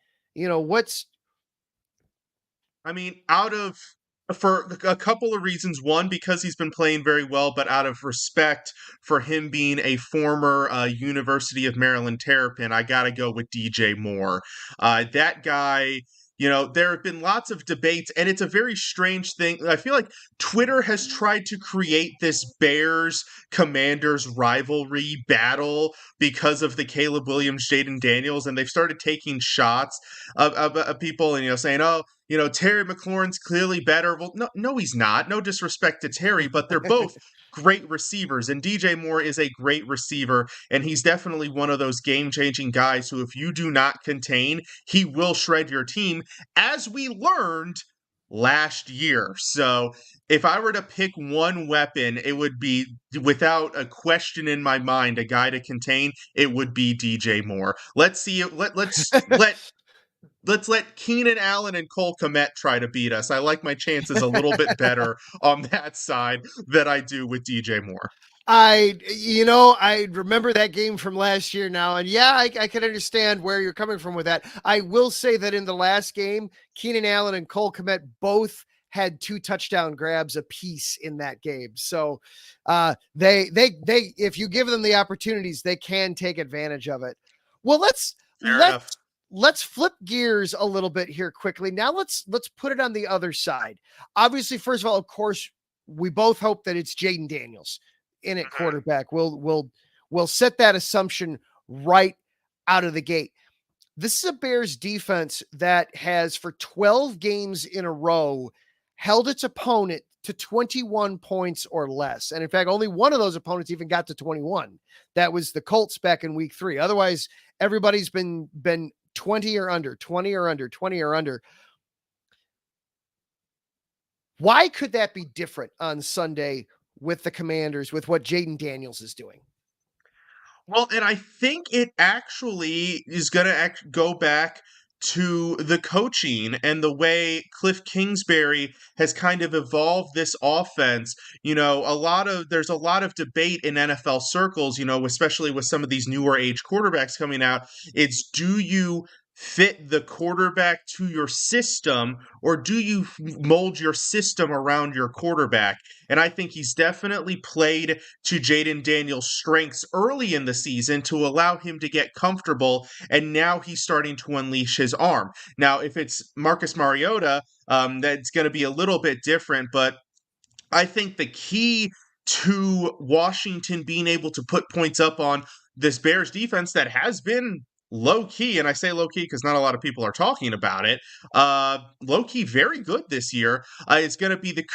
[SPEAKER 7] For a couple of reasons. One, because he's been playing very well, but out of respect for him being a former University of Maryland Terrapin, I got to go with DJ Moore. That guy, there have been lots of debates, and it's a very strange thing. I feel like Twitter has tried to create this Bears-Commanders rivalry battle because of the Caleb Williams, Jayden Daniels, and they've started taking shots of people and, saying, oh, Terry McLaurin's clearly better. Well, no, he's not. No disrespect to Terry, but they're both great receivers, and DJ Moore is a great receiver, and he's definitely one of those game-changing guys who, if you do not contain, he will shred your team, as we learned last year. So if I were to pick one weapon, it would be, without a question in my mind, a guy to contain, it would be DJ Moore. Let's see it. Let's let Keenan Allen and Cole Kmet try to beat us. I like my chances a little bit better on that side than I do with DJ Moore.
[SPEAKER 1] I remember that game from last year now, and I can understand where you're coming from with that. I will say that in the last game, Keenan Allen and Cole Kmet both had 2 touchdown grabs apiece in that game. So they if you give them the opportunities, they can take advantage of it. Well, let's flip gears a little bit here quickly. Now let's put it on the other side. Obviously, first of all, of course, we both hope that it's Jayden Daniels in at quarterback. We'll set that assumption right out of the gate. This is a Bears defense that has, for 12 games in a row, held its opponent to 21 points or less. And in fact, only one of those opponents even got to 21. That was the Colts back in week 3. Otherwise, everybody's been 20 or under, 20 or under, 20 or under. Why could that be different on Sunday with the Commanders, with what Jayden Daniels is doing?
[SPEAKER 7] Well, and I think it actually is going to go back to the coaching and the way Cliff Kingsbury has kind of evolved this offense. There's a lot of debate in NFL circles, especially with some of these newer age quarterbacks coming out. It's, do you fit the quarterback to your system, or do you mold your system around your quarterback? And I think he's definitely played to Jayden Daniels' strengths early in the season to allow him to get comfortable, and now he's starting to unleash his arm. Now, if it's Marcus Mariota, that's going to be a little bit different, but I think the key to Washington being able to put points up on this Bears defense that has been low key, and I say low key because not a lot of people are talking about it, low key very good this year, is going to be the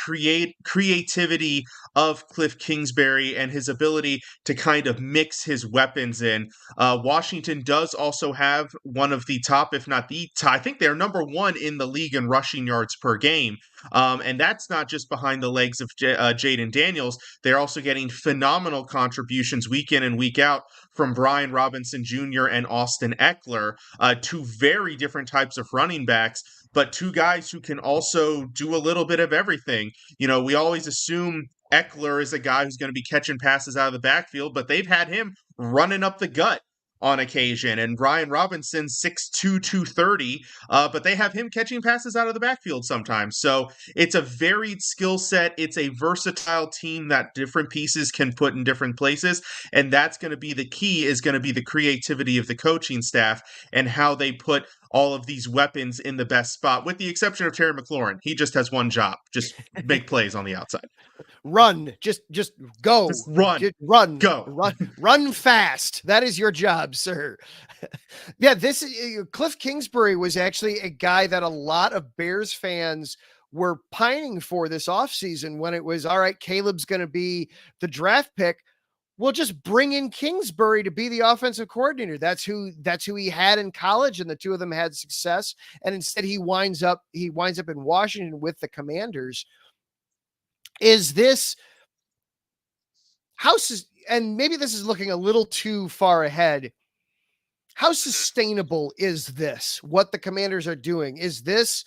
[SPEAKER 7] creativity of Cliff Kingsbury and his ability to kind of mix his weapons in. Washington does also have one of the top, if not the top, I think they're number one in the league in rushing yards per game. And that's not just behind the legs of Jayden Daniels. They're also getting phenomenal contributions week in and week out from Brian Robinson Jr. and Austin Eckler, two very different types of running backs, but two guys who can also do a little bit of everything. You know, we always assume Eckler is a guy who's going to be catching passes out of the backfield, but they've had him running up the gut on occasion, and Brian Robinson 6'2", 230, but they have him catching passes out of the backfield sometimes. So it's a varied skill set. It's a versatile team that different pieces can put in different places, and that's going to be the key, is going to be the creativity of the coaching staff and how they put all of these weapons in the best spot, with the exception of Terry McLaurin. He just has one job: just make plays on the outside.
[SPEAKER 1] Run, just go,
[SPEAKER 7] just run, go,
[SPEAKER 1] run fast. That is your job, sir. Yeah, this is Cliff Kingsbury was actually a guy that a lot of Bears fans were pining for this offseason when it was, all right, Caleb's going to be the draft pick. We'll just bring in Kingsbury to be the offensive coordinator. That's who he had in college, and the two of them had success. And instead he winds up in Washington with the Commanders. Is this and maybe this is looking a little too far ahead. How sustainable is this? What the Commanders are doing? Is this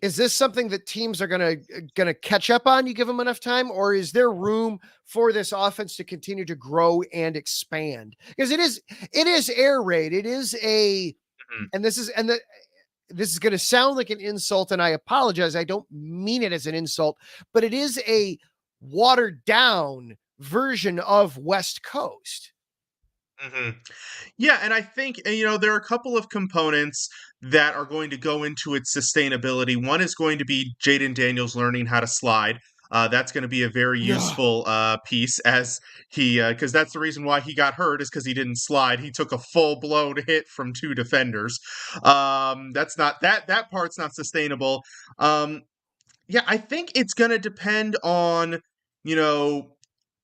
[SPEAKER 1] something that teams are gonna catch up on? You give them enough time, or is there room for this offense to continue to grow and expand? Because it is air raid. It is and this is going to sound like an insult, and I apologize. I don't mean it as an insult, but it is a watered down version of West Coast.
[SPEAKER 7] Mm-hmm. Yeah, and I think, there are a couple of components that are going to go into its sustainability. One is going to be Jayden Daniels learning how to slide. That's going to be a very useful piece, as because that's the reason why he got hurt, is because he didn't slide. He took a full-blown hit from two defenders. That's not that part's not sustainable. Yeah, I think it's going to depend on, so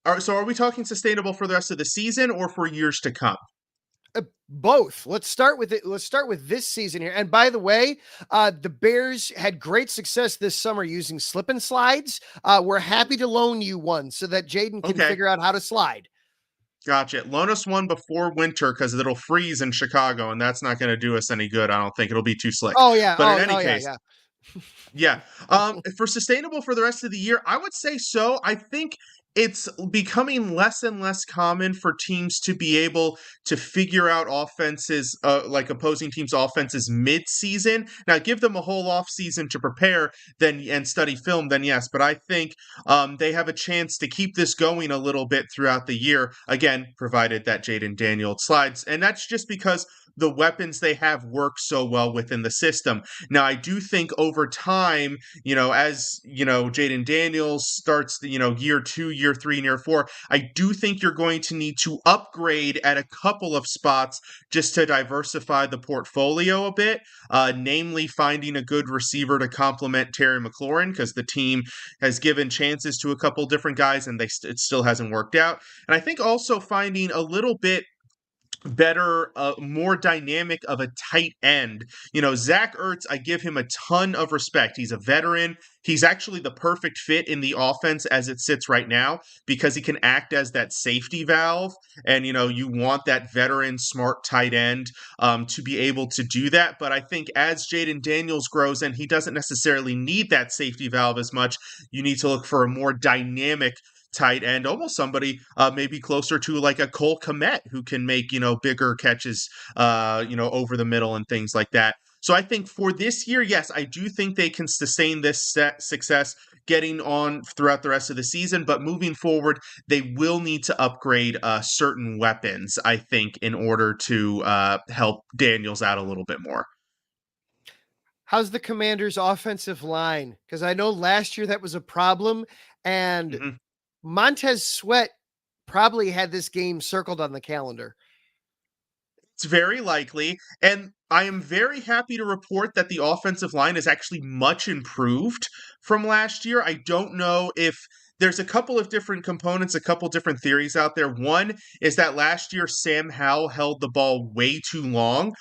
[SPEAKER 7] are we talking sustainable for the rest of the season or for years to come?
[SPEAKER 1] Both. Let's start with it. Let's start with this season here. And by the way, the Bears had great success this summer using slip and slides. We're happy to loan you one so that Jayden can figure out how to slide. Gotcha.
[SPEAKER 7] Loan us one before winter, because it'll freeze in Chicago, and that's not going to do us any good. I don't think it'll be too slick.
[SPEAKER 1] Oh yeah.
[SPEAKER 7] But in any case, yeah. For sustainable for the rest of the year, I would say so. I think it's becoming less and less common for teams to be able to figure out offenses, like opposing teams' offenses mid-season. Now, give them a whole off-season to prepare and study film, then yes. But I think they have a chance to keep this going a little bit throughout the year, again, provided that Jayden Daniels slides. And that's just because the weapons they have work so well within the system. Now, I do think over time, as, Jayden Daniels starts, year 2, year 3, and year 4, I do think you're going to need to upgrade at a couple of spots just to diversify the portfolio a bit, namely finding a good receiver to complement Terry McLaurin, because the team has given chances to a couple different guys and it still hasn't worked out. And I think also finding a little bit better, more dynamic of a tight end. Zach Ertz, I give him a ton of respect. He's a veteran. He's actually the perfect fit in the offense as it sits right now, because he can act as that safety valve. And, you want that veteran, smart tight end to be able to do that. But I think as Jayden Daniels grows, and he doesn't necessarily need that safety valve as much, you need to look for a more dynamic tight end, almost somebody maybe closer to like a Cole Kmet who can make, bigger catches, over the middle and things like that. So I think for this year, yes, I do think they can sustain this success getting on throughout the rest of the season. But moving forward, they will need to upgrade certain weapons, I think, in order to help Daniels out a little bit more.
[SPEAKER 1] How's the Commanders' offensive line? Because I know last year that was a problem, and Montez Sweat probably had this game circled on the calendar.
[SPEAKER 7] It's very likely. And I am very happy to report that the offensive line is actually much improved from last year. I don't know if there's a couple of different components, a couple different theories out there. One is that last year Sam Howell held the ball way too long.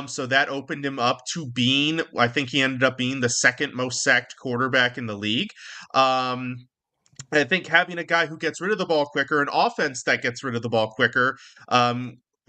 [SPEAKER 7] So that opened him up to being, I think he ended up being the second most sacked quarterback in the league. I think having a guy who gets rid of the ball quicker, an offense that gets rid of the ball quicker,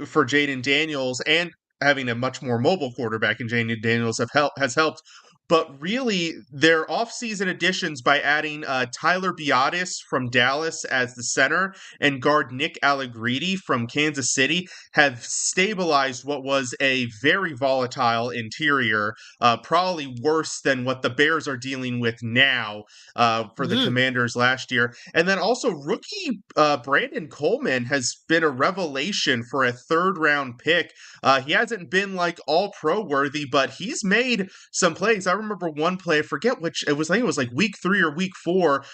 [SPEAKER 7] for Jayden Daniels, and having a much more mobile quarterback in Jayden Daniels has helped. But really, their offseason additions by adding Tyler Biotis from Dallas as the center and guard Nick Allegretti from Kansas City have stabilized what was a very volatile interior, probably worse than what the Bears are dealing with now for the Commanders last year. And then also rookie Brandon Coleman has been a revelation for a third-round pick. He hasn't been like all-pro worthy, but he's made some plays. I remember one play, I forget which it was, I think it was like week 3 or week 4,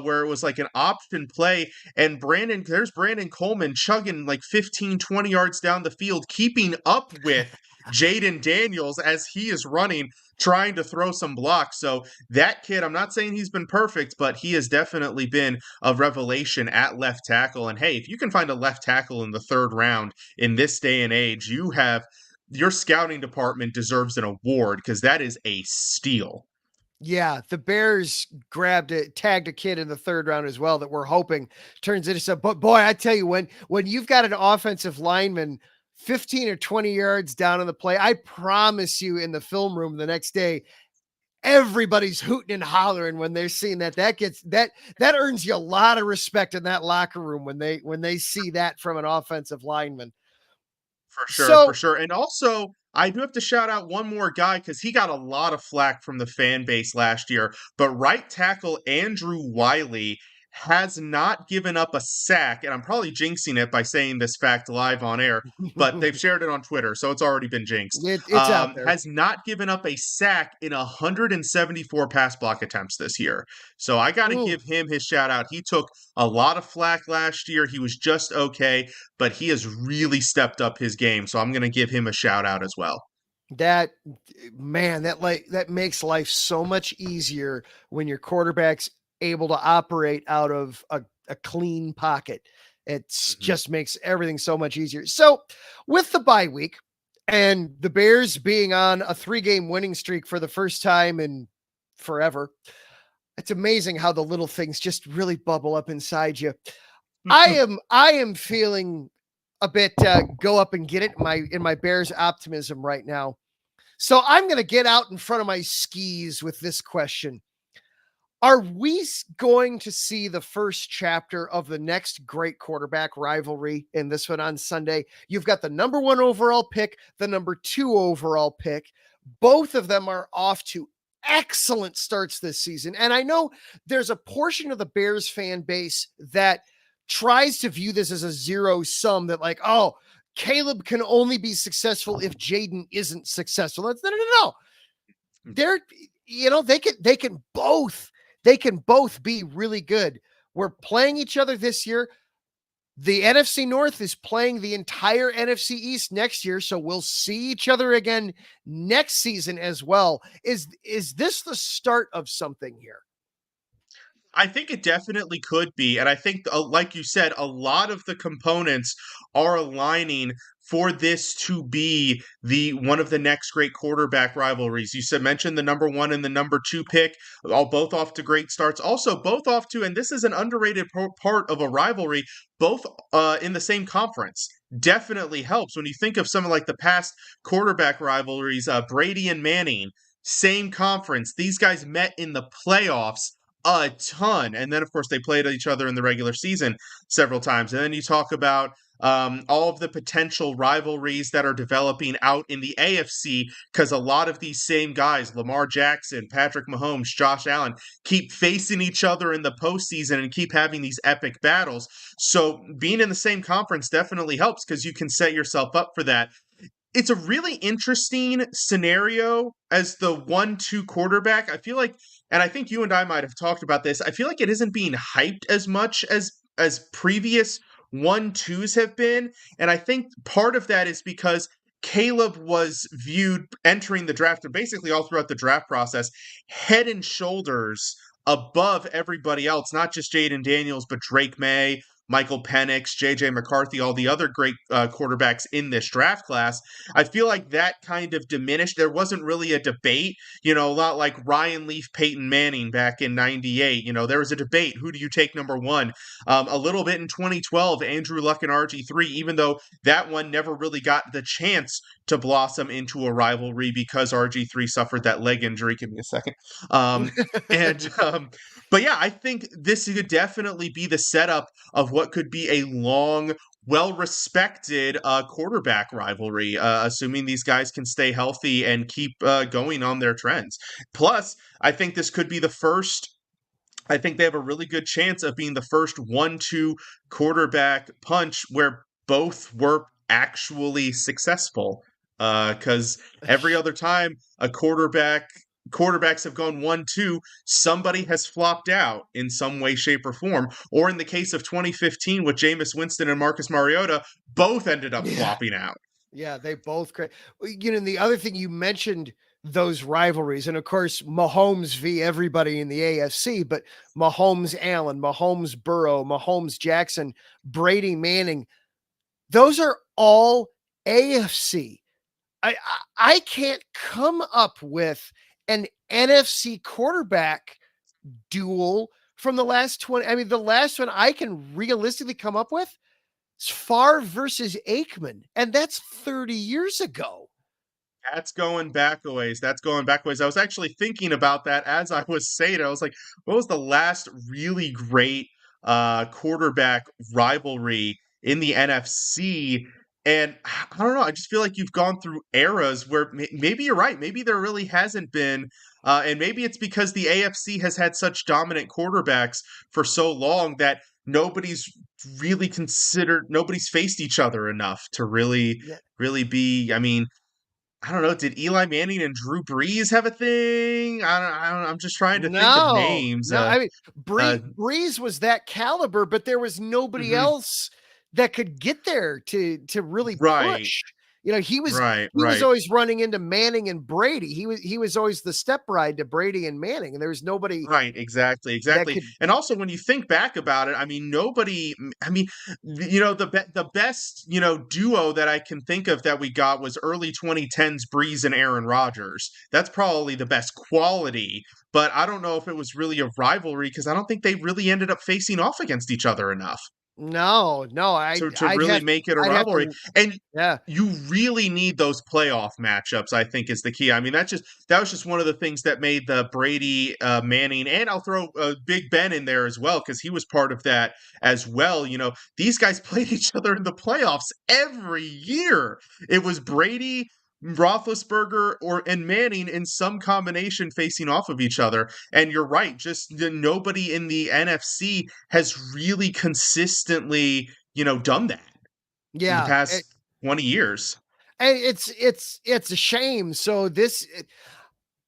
[SPEAKER 7] where it was like an option play, and there's Brandon Coleman chugging like 15, 20 yards down the field, keeping up with Jayden Daniels as he is running, trying to throw some blocks. So that kid, I'm not saying he's been perfect, but he has definitely been a revelation at left tackle. And hey, if you can find a left tackle in the 3rd round in this day and age, your scouting department deserves an award, because that is a steal.
[SPEAKER 1] Yeah, the Bears tagged a kid in the 3rd round as well that we're hoping turns into some. But boy, I tell you, when you've got an offensive lineman 15 or 20 yards down on the play, I promise you, in the film room the next day, everybody's hooting and hollering when they're seeing that. That earns you a lot of respect in that locker room when they see that from an offensive lineman.
[SPEAKER 7] For sure. And also, I do have to shout out one more guy, because he got a lot of flack from the fan base last year. But right tackle Andrew Wiley has not given up a sack, and I'm probably jinxing it by saying this fact live on air, but they've shared it on Twitter, so it's already been jinxed.
[SPEAKER 1] It's out there.
[SPEAKER 7] Has not given up a sack in 174 pass block attempts this year. So I got to give him his shout out. He took a lot of flack last year. He was just okay, but he has really stepped up his game. So I'm going to give him a shout out as well.
[SPEAKER 1] That makes life so much easier when your quarterback's able to operate out of a clean pocket. It's just makes everything so much easier. So with the bye week and the Bears being on a 3-game winning streak for the first time in forever, it's amazing how the little things just really bubble up inside you. I am feeling a bit go up and get it in my Bears optimism right now. So I'm going to get out in front of my skis with this question. Are we going to see the first chapter of the next great quarterback rivalry in this one on Sunday? You've got the number 1 overall pick, the number 2 overall pick. Both of them are off to excellent starts this season. And I know there's a portion of the Bears fan base that tries to view this as a zero sum, that like, oh, Caleb can only be successful if Jayden isn't successful. That's no. They can both be really good. We're playing each other this year. The NFC North is playing the entire NFC East next year, so we'll see each other again next season as well. Is this the start of something here?
[SPEAKER 7] I think it definitely could be. And I think, like you said, a lot of the components are aligning for this to be one of the next great quarterback rivalries. You mentioned the number 1 and the number 2 pick, both off to great starts. Also, both off to, and this is an underrated part of a rivalry, both in the same conference. Definitely helps when you think of some of like the past quarterback rivalries, Brady and Manning, same conference. These guys met in the playoffs a ton. And then, of course, they played each other in the regular season several times. And then you talk about all of the potential rivalries that are developing out in the AFC, because a lot of these same guys, Lamar Jackson, Patrick Mahomes, Josh Allen, keep facing each other in the postseason and keep having these epic battles. So being in the same conference definitely helps because you can set yourself up for that. It's a really interesting scenario as the 1-2 quarterback. I feel like, and I think you and I might have talked about this, I feel like it isn't being hyped as much as previous 1-2s have been. And I think part of that is because Caleb was viewed entering the draft and basically all throughout the draft process, head and shoulders above everybody else, not just Jayden Daniels, but Drake May, Michael Penix, J.J. McCarthy, all the other great quarterbacks in this draft class. I feel like that kind of diminished. There wasn't really a debate, a lot like Ryan Leaf, Peyton Manning back in 98. There was a debate. Who do you take number one? A little bit in 2012, Andrew Luck and RG3, even though that one never really got the chance to blossom into a rivalry because RG3 suffered that leg injury. Give me a second. But yeah, I think this could definitely be the setup of what could be a long, well-respected quarterback rivalry, assuming these guys can stay healthy and keep going on their trends. Plus, I think this could be the first. I think they have a really good chance of being the first 1-2 quarterback punch where both were actually successful. Because every other time a quarterbacks have gone 1-2, somebody has flopped out in some way, shape, or form. Or in the case of 2015 with Jameis Winston and Marcus Mariota, both ended up flopping out.
[SPEAKER 1] Yeah, they both great. And the other thing you mentioned, those rivalries, and of course Mahomes v everybody in the AFC, but Mahomes Allen, Mahomes Burrow, Mahomes Jackson, Brady Manning, those are all AFC. I can't come up with an NFC quarterback duel from the last 20. I mean, the last one I can realistically come up with is Favre versus Aikman, and that's 30 years ago.
[SPEAKER 7] That's going back a ways. I was actually thinking about that as I was saying it. I was like, what was the last really great quarterback rivalry in the NFC? And I don't know. I just feel like you've gone through eras where maybe you're right. Maybe there really hasn't been. And maybe it's because the AFC has had such dominant quarterbacks for so long that nobody's faced each other enough to really be. I mean, I don't know. Did Eli Manning and Drew Brees have a thing? I don't. I'm just trying to think of names.
[SPEAKER 1] No, I mean, Brees was that caliber, but there was nobody else that could get there to really push. He was always running into Manning and Brady. He was always the step ride to Brady and Manning, and there was nobody.
[SPEAKER 7] Right, exactly. And also, when you think back about it, I mean, nobody. I mean, the best duo that I can think of that we got was early 2010s Breeze and Aaron Rodgers. That's probably the best quality. But I don't know if it was really a rivalry because I don't think they really ended up facing off against each other enough.
[SPEAKER 1] No, to
[SPEAKER 7] really make it a rivalry. You really need those playoff matchups, I think, is the key. I mean, that was just one of the things that made the Brady, Manning, and I'll throw Big Ben in there as well, because he was part of that as well. These guys played each other in the playoffs every year. It was Brady, Roethlisberger and Manning in some combination facing off of each other. And you're right, just nobody in the NFC has really consistently, done that in the past 20 years.
[SPEAKER 1] And it's a shame. So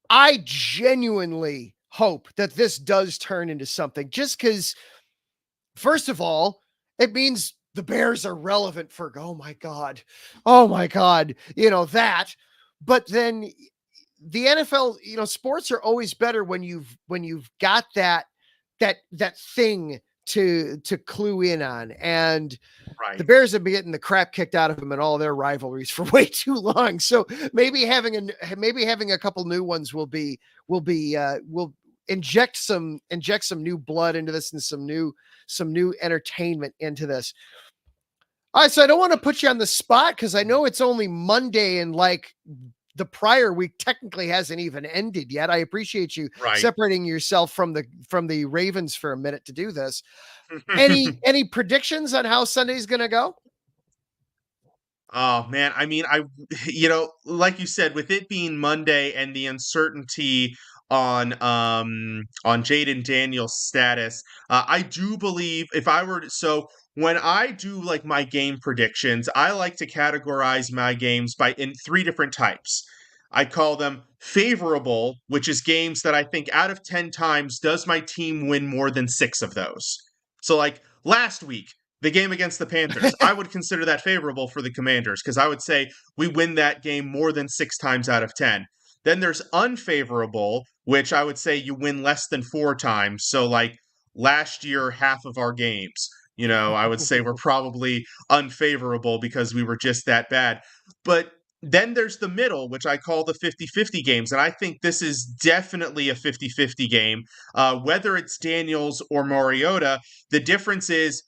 [SPEAKER 1] I genuinely hope that this does turn into something, just because, first of all, it means the Bears are relevant for, oh my God, that. But then the NFL, sports are always better when you've got that thing to clue in on. And the Bears have been getting the crap kicked out of them in all their rivalries for way too long. So maybe having a couple new ones will inject some new blood into this and some new entertainment into this. All right, so I don't want to put you on the spot because I know it's only Monday in like the prior week technically hasn't even ended yet. I appreciate you
[SPEAKER 7] Right.
[SPEAKER 1] separating yourself from the Ravens for a minute to do this. Any predictions on how Sunday's going to go?
[SPEAKER 7] Oh man, I mean, like you said, with it being Monday and the uncertainty on Jayden Daniels' status, I do believe if I were to, so when I do like my game predictions, I like to categorize my games in three different types. I call them favorable, which is games that I think out of 10 times does my team win more than 6 of those. So like last week, the game against the Panthers, I would consider that favorable for the Commanders because I would say we win that game more than 6 times out of 10. Then there's unfavorable, which I would say you win less than 4 times. So like last year, half of our games, I would say we're probably unfavorable because we were just that bad. But then there's the middle, which I call the 50-50 games. And I think this is definitely a 50-50 game. Whether it's Daniels or Mariota, the difference is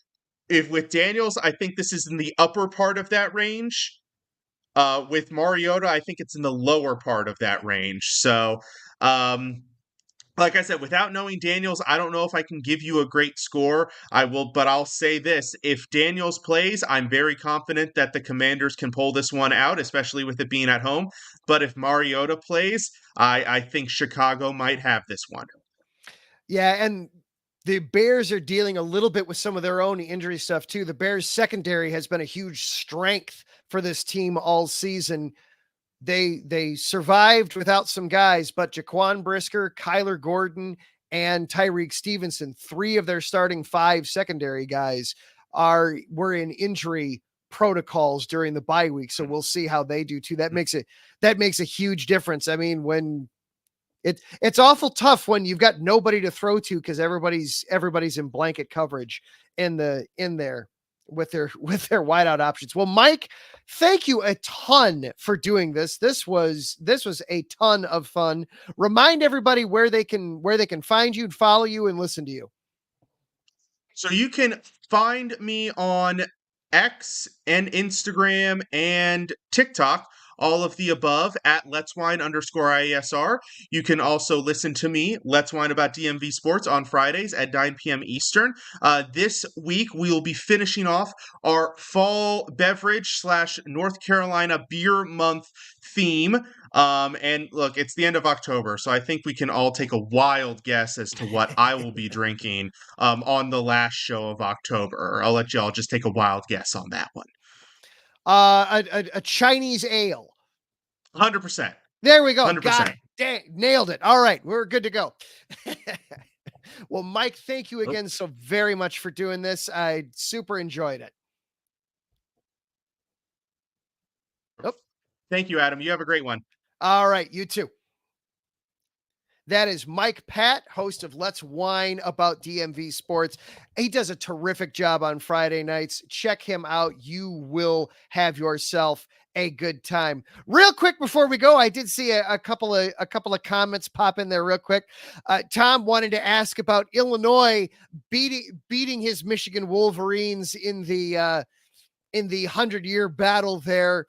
[SPEAKER 7] if with Daniels, I think this is in the upper part of that range. With Mariota, I think it's in the lower part of that range. So, like I said, without knowing Daniels, I don't know if I can give you a great score. But I'll say this. If Daniels plays, I'm very confident that the Commanders can pull this one out, especially with it being at home. But if Mariota plays, I think Chicago might have this one.
[SPEAKER 1] Yeah, and the Bears are dealing a little bit with some of their own injury stuff too. The Bears secondary has been a huge strength for this team all season. They survived without some guys, but Jaquan Brisker, Kyler Gordon, and Tyreek Stevenson, 3 of their starting 5 secondary guys were in injury protocols during the bye week. So we'll see how they do too. That makes a huge difference. I mean, when it's awful tough when you've got nobody to throw to because everybody's in blanket coverage in there with their wideout options. Well, Mike, thank you a ton for doing this. This was a ton of fun. Remind everybody where they can find you and follow you and listen to you.
[SPEAKER 7] So you can find me on X and Instagram and TikTok, all of the above at Let's Wine _IESR. You can also listen to me, Let's Wine About DMV Sports, on Fridays at 9 p.m. Eastern. This week, we will be finishing off our fall beverage / North Carolina beer month theme. And look, it's the end of October, so I think we can all take a wild guess as to what I will be drinking on the last show of October. I'll let y'all just take a wild guess on that one.
[SPEAKER 1] A Chinese ale.
[SPEAKER 7] 100%.
[SPEAKER 1] There we go.
[SPEAKER 7] 100%.
[SPEAKER 1] Got it. Dang, nailed it. All right. We're good to go. Well, Mike, thank you again so very much for doing this. I super enjoyed it.
[SPEAKER 7] Thank you, Adam. You have a great one.
[SPEAKER 1] All right. You too. That is Mike Patt, host of Let's Wine About DMV Sports. He does a terrific job on Friday nights. Check him out. You will have yourself a good time. Real quick before we go, I did see a couple of comments pop in there real quick. Tom wanted to ask about Illinois beating his Michigan Wolverines in the 100-year battle there.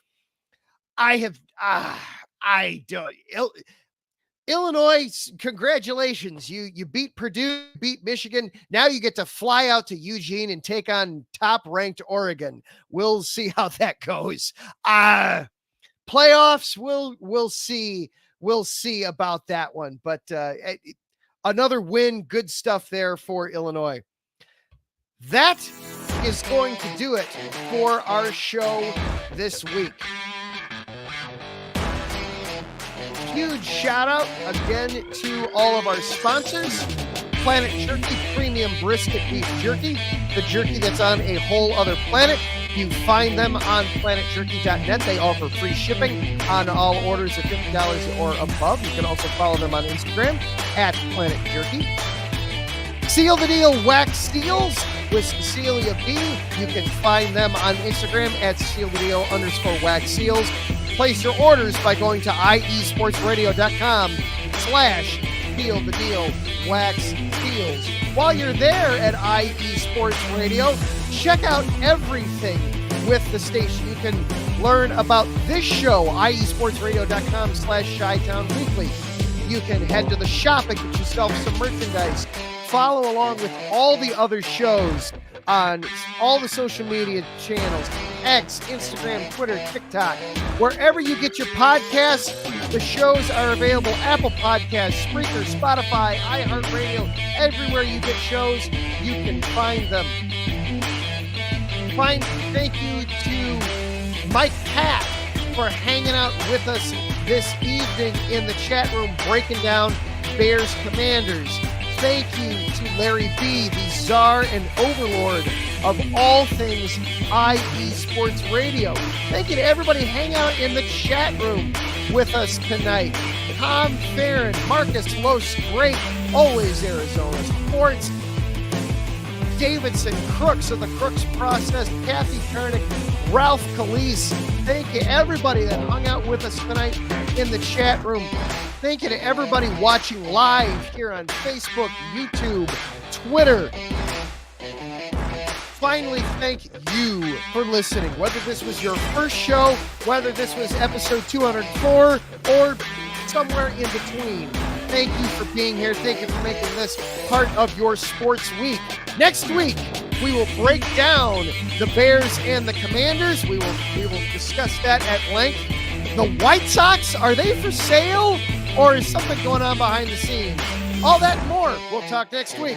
[SPEAKER 1] Illinois, congratulations. You beat Purdue, beat Michigan. Now you get to fly out to Eugene and take on top-ranked Oregon. We'll see how that goes. Playoffs, we'll see. We'll see about that one. But another win, good stuff there for Illinois. That is going to do it for our show this week. Huge shout out again to all of our sponsors. Planet Jerky Premium Brisket Beef Jerky, the jerky that's on a whole other planet. You find them on planetjerky.net. They offer free shipping on all orders of $50 or above. You can also follow them on Instagram at Planet Jerky. Seal the Deal Wax Seals with Cecilia B. You can find them on Instagram at SealTheDeal_Wax Seals. Place your orders by going to iesportsradio.com/Seal the Deal Wax Seals. While you're there at IE Sports Radio, check out everything with the station. You can learn about this show, iesportsradio.com/Chi-Town Weekly. You can head to the shop and get yourself some merchandise. Follow along with all the other shows on all the social media channels, X, Instagram, Twitter, TikTok. Wherever you get your podcasts, the shows are available. Apple Podcasts, Spreaker, Spotify, iHeartRadio, everywhere you get shows, you can find them. Thank you to Mike Patt for hanging out with us this evening in the chat room, breaking down Bears Commanders. Thank you to Larry B., the czar and overlord of all things IE Sports Radio. Thank you to everybody hanging out in the chat room with us tonight. Tom Farron, Marcus Los, great, always Arizona Sports. Davidson, Crooks of the Crooks Process, Kathy Karnick, Ralph Calise. Thank you everybody that hung out with us tonight in the chat room. Thank you to everybody watching live here on Facebook, YouTube, Twitter. Finally, thank you for listening. Whether this was your first show, whether this was episode 204, or somewhere in between. Thank you for being here. Thank you for making this part of your sports week. Next week, we will break down the Bears and the Commanders. We will discuss that at length. The White Sox, are they for sale, or is something going on behind the scenes? All that and more. We'll talk next week.